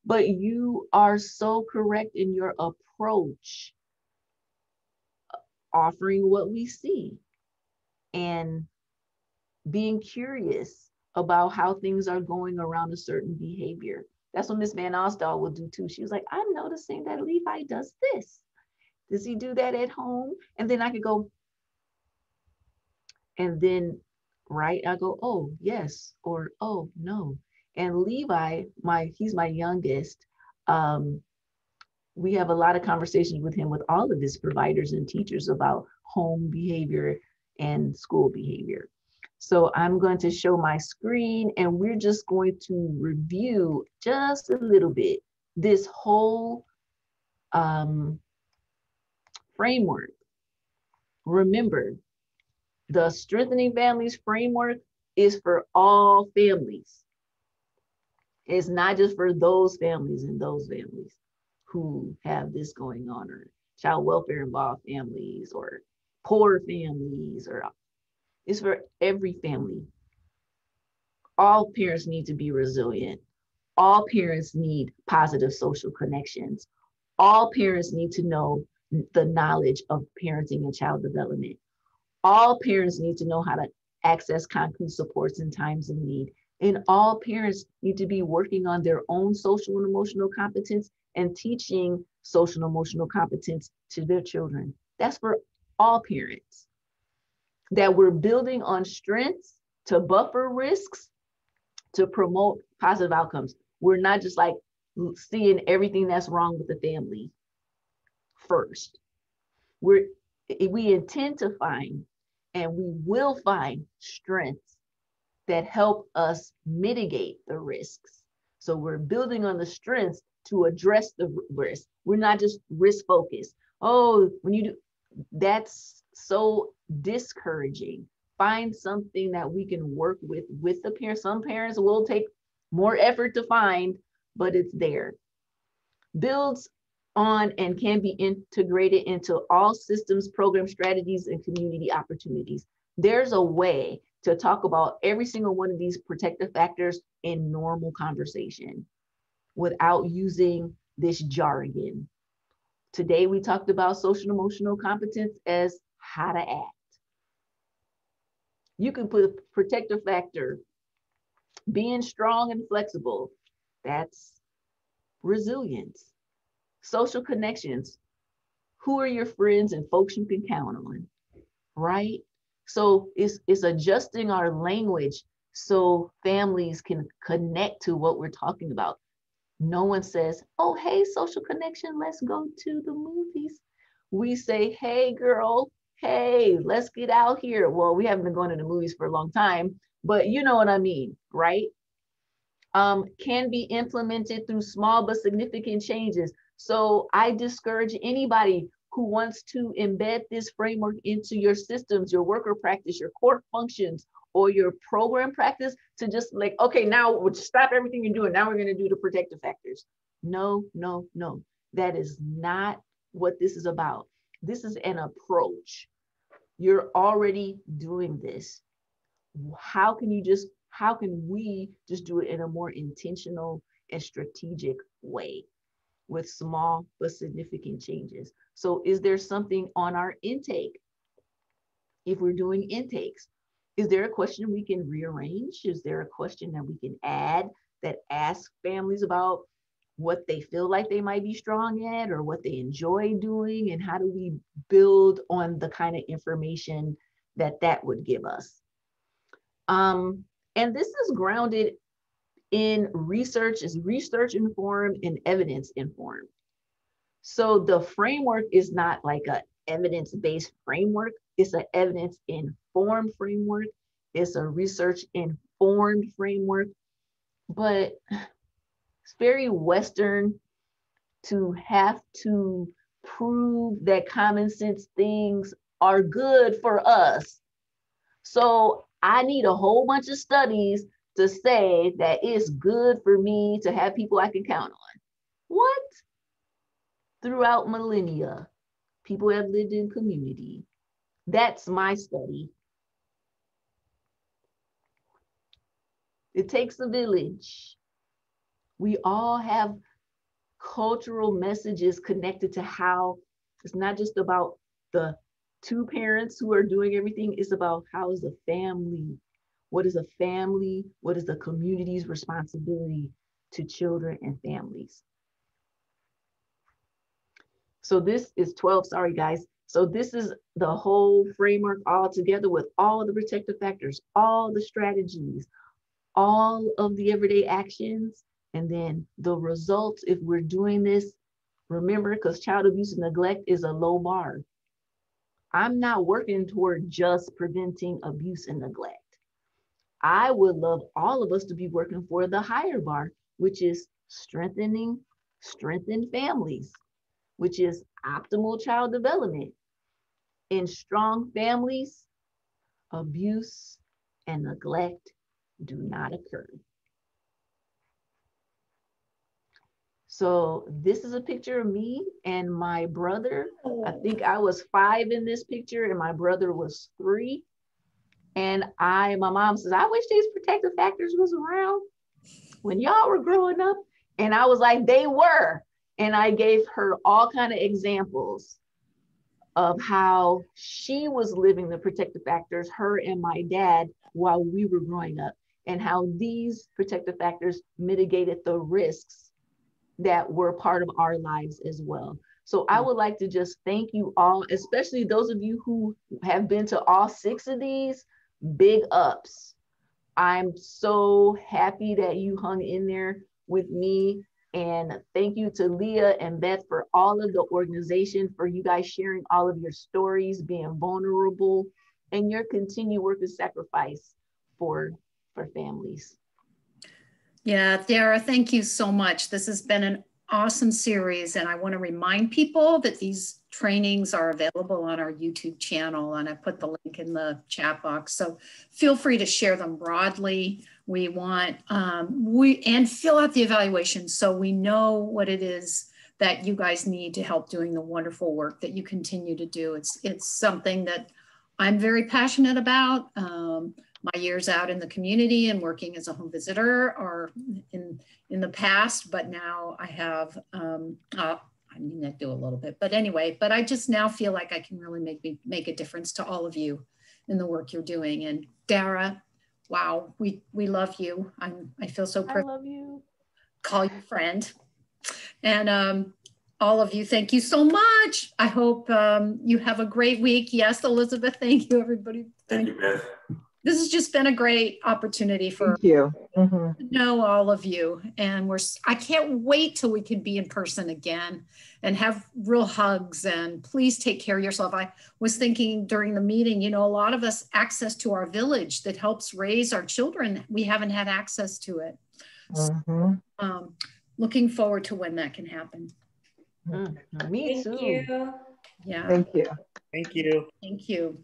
But you are so correct in your approach, offering what we see and being curious about how things are going around a certain behavior. That's what Miss Van Osdal will do too. She was like, I'm noticing that Levi does this. Does he do that at home? And then I could go, and then, right, I go, oh, yes, or oh, no. And Levi, he's my youngest. We have a lot of conversations with him, with all of his providers and teachers about home behavior and school behavior. So I'm going to show my screen, and we're just going to review just a little bit this whole framework. Remember, the Strengthening Families framework is for all families. It's not just for those families and those families who have this going on, or child welfare involved families, or poor families, or it's for every family. All parents need to be resilient. All parents need positive social connections. All parents need to know the knowledge of parenting and child development. All parents need to know how to access concrete supports in times of need. And all parents need to be working on their own social and emotional competence and teaching social and emotional competence to their children. That's for all parents. That we're building on strengths to buffer risks, to promote positive outcomes. We're not just like seeing everything that's wrong with the family first. We intend to find, and we will find, strengths that help us mitigate the risks. So we're building on the strengths to address the risk. We're not just risk focused. Oh, when you do, that's so discouraging. Find something that we can work with the parents. Some parents will take more effort to find, but it's there. Builds on and can be integrated into all systems, program strategies, and community opportunities. There's a way to talk about every single one of these protective factors in normal conversation without using this jargon. Today, we talked about social and emotional competence as how to act. You can put a protective factor, being strong and flexible. That's resilience. Social connections. Who are your friends and folks you can count on, right? So it's adjusting our language so families can connect to what we're talking about. No one says, oh, hey, social connection, let's go to the movies. We say, hey, girl, hey, let's get out here. Well, we haven't been going to the movies for a long time, but you know what I mean, right? Can be implemented through small but significant changes. So I discourage anybody who wants to embed this framework into your systems, your worker practice, your core functions, or your program practice to just like, okay, now we'll stop everything you're doing. Now we're going to do the protective factors. No, no, no. That is not what this is about. This is an approach. You're already doing this. How can we just do it in a more intentional and strategic way? with small but significant changes. So is there something on our intake? If we're doing intakes, is there a question we can rearrange? Is there a question that we can add that asks families about what they feel like they might be strong at or what they enjoy doing? And how do we build on the kind of information that that would give us? And this is grounded in research, is research informed and evidence informed. So the framework is not like a evidence-based framework. It's an evidence-informed framework. It's a research-informed framework, but it's very Western to have to prove that common sense things are good for us. So I need a whole bunch of studies to say that it's good for me to have people I can count on. What? Throughout millennia, people have lived in community. That's my study. It takes a village. We all have cultural messages connected to how it's not just about the two parents who are doing everything. It's about how is the family. What is a family? What is the community's responsibility to children and families? So this is 12, sorry guys. So this is the whole framework all together with all the protective factors, all the strategies, all of the everyday actions, and then the results if we're doing this. Remember, because child abuse and neglect is a low bar. I'm not working toward just preventing abuse and neglect. I would love all of us to be working for the higher bar, which is strengthened families, which is optimal child development. In strong families, abuse and neglect do not occur. So this is a picture of me and my brother. I think I was 5 in this picture and my brother was 3. And my mom says, I wish these protective factors was around when y'all were growing up. And I was like, they were. And I gave her all kind of examples of how she was living the protective factors, her and my dad, while we were growing up, and how these protective factors mitigated the risks that were part of our lives as well. So I would like to just thank you all, especially those of you who have been to all 6 of these. Big ups. I'm so happy that you hung in there with me. And thank you to Leah and Beth for all of the organization, for you guys sharing all of your stories, being vulnerable, and your continued work of sacrifice for families. Yeah, Dara, thank you so much. This has been an awesome series. And I want to remind people that these trainings are available on our YouTube channel. And I put the link in the chat box. So feel free to share them broadly. We want, and fill out the evaluation so we know what it is that you guys need to help doing the wonderful work that you continue to do. It's something that I'm very passionate about. My years out in the community and working as a home visitor are in the past, but now I have, I mean, I do a little bit, but anyway, but I just now feel like I can really make a difference to all of you in the work you're doing. And Dara, wow, we love you. I feel so privileged. I love you. Call you friend. And all of you, thank you so much. I hope you have a great week. Yes, Elizabeth, thank you, everybody. Thank you, Beth. This has just been a great opportunity for you to know all of you. And I can't wait till we can be in person again and have real hugs, and please take care of yourself. I was thinking during the meeting, you know, a lot of us access to our village that helps raise our children. We haven't had access to it. So, looking forward to when that can happen. Me too. Yeah. Thank you. Thank you. Thank you.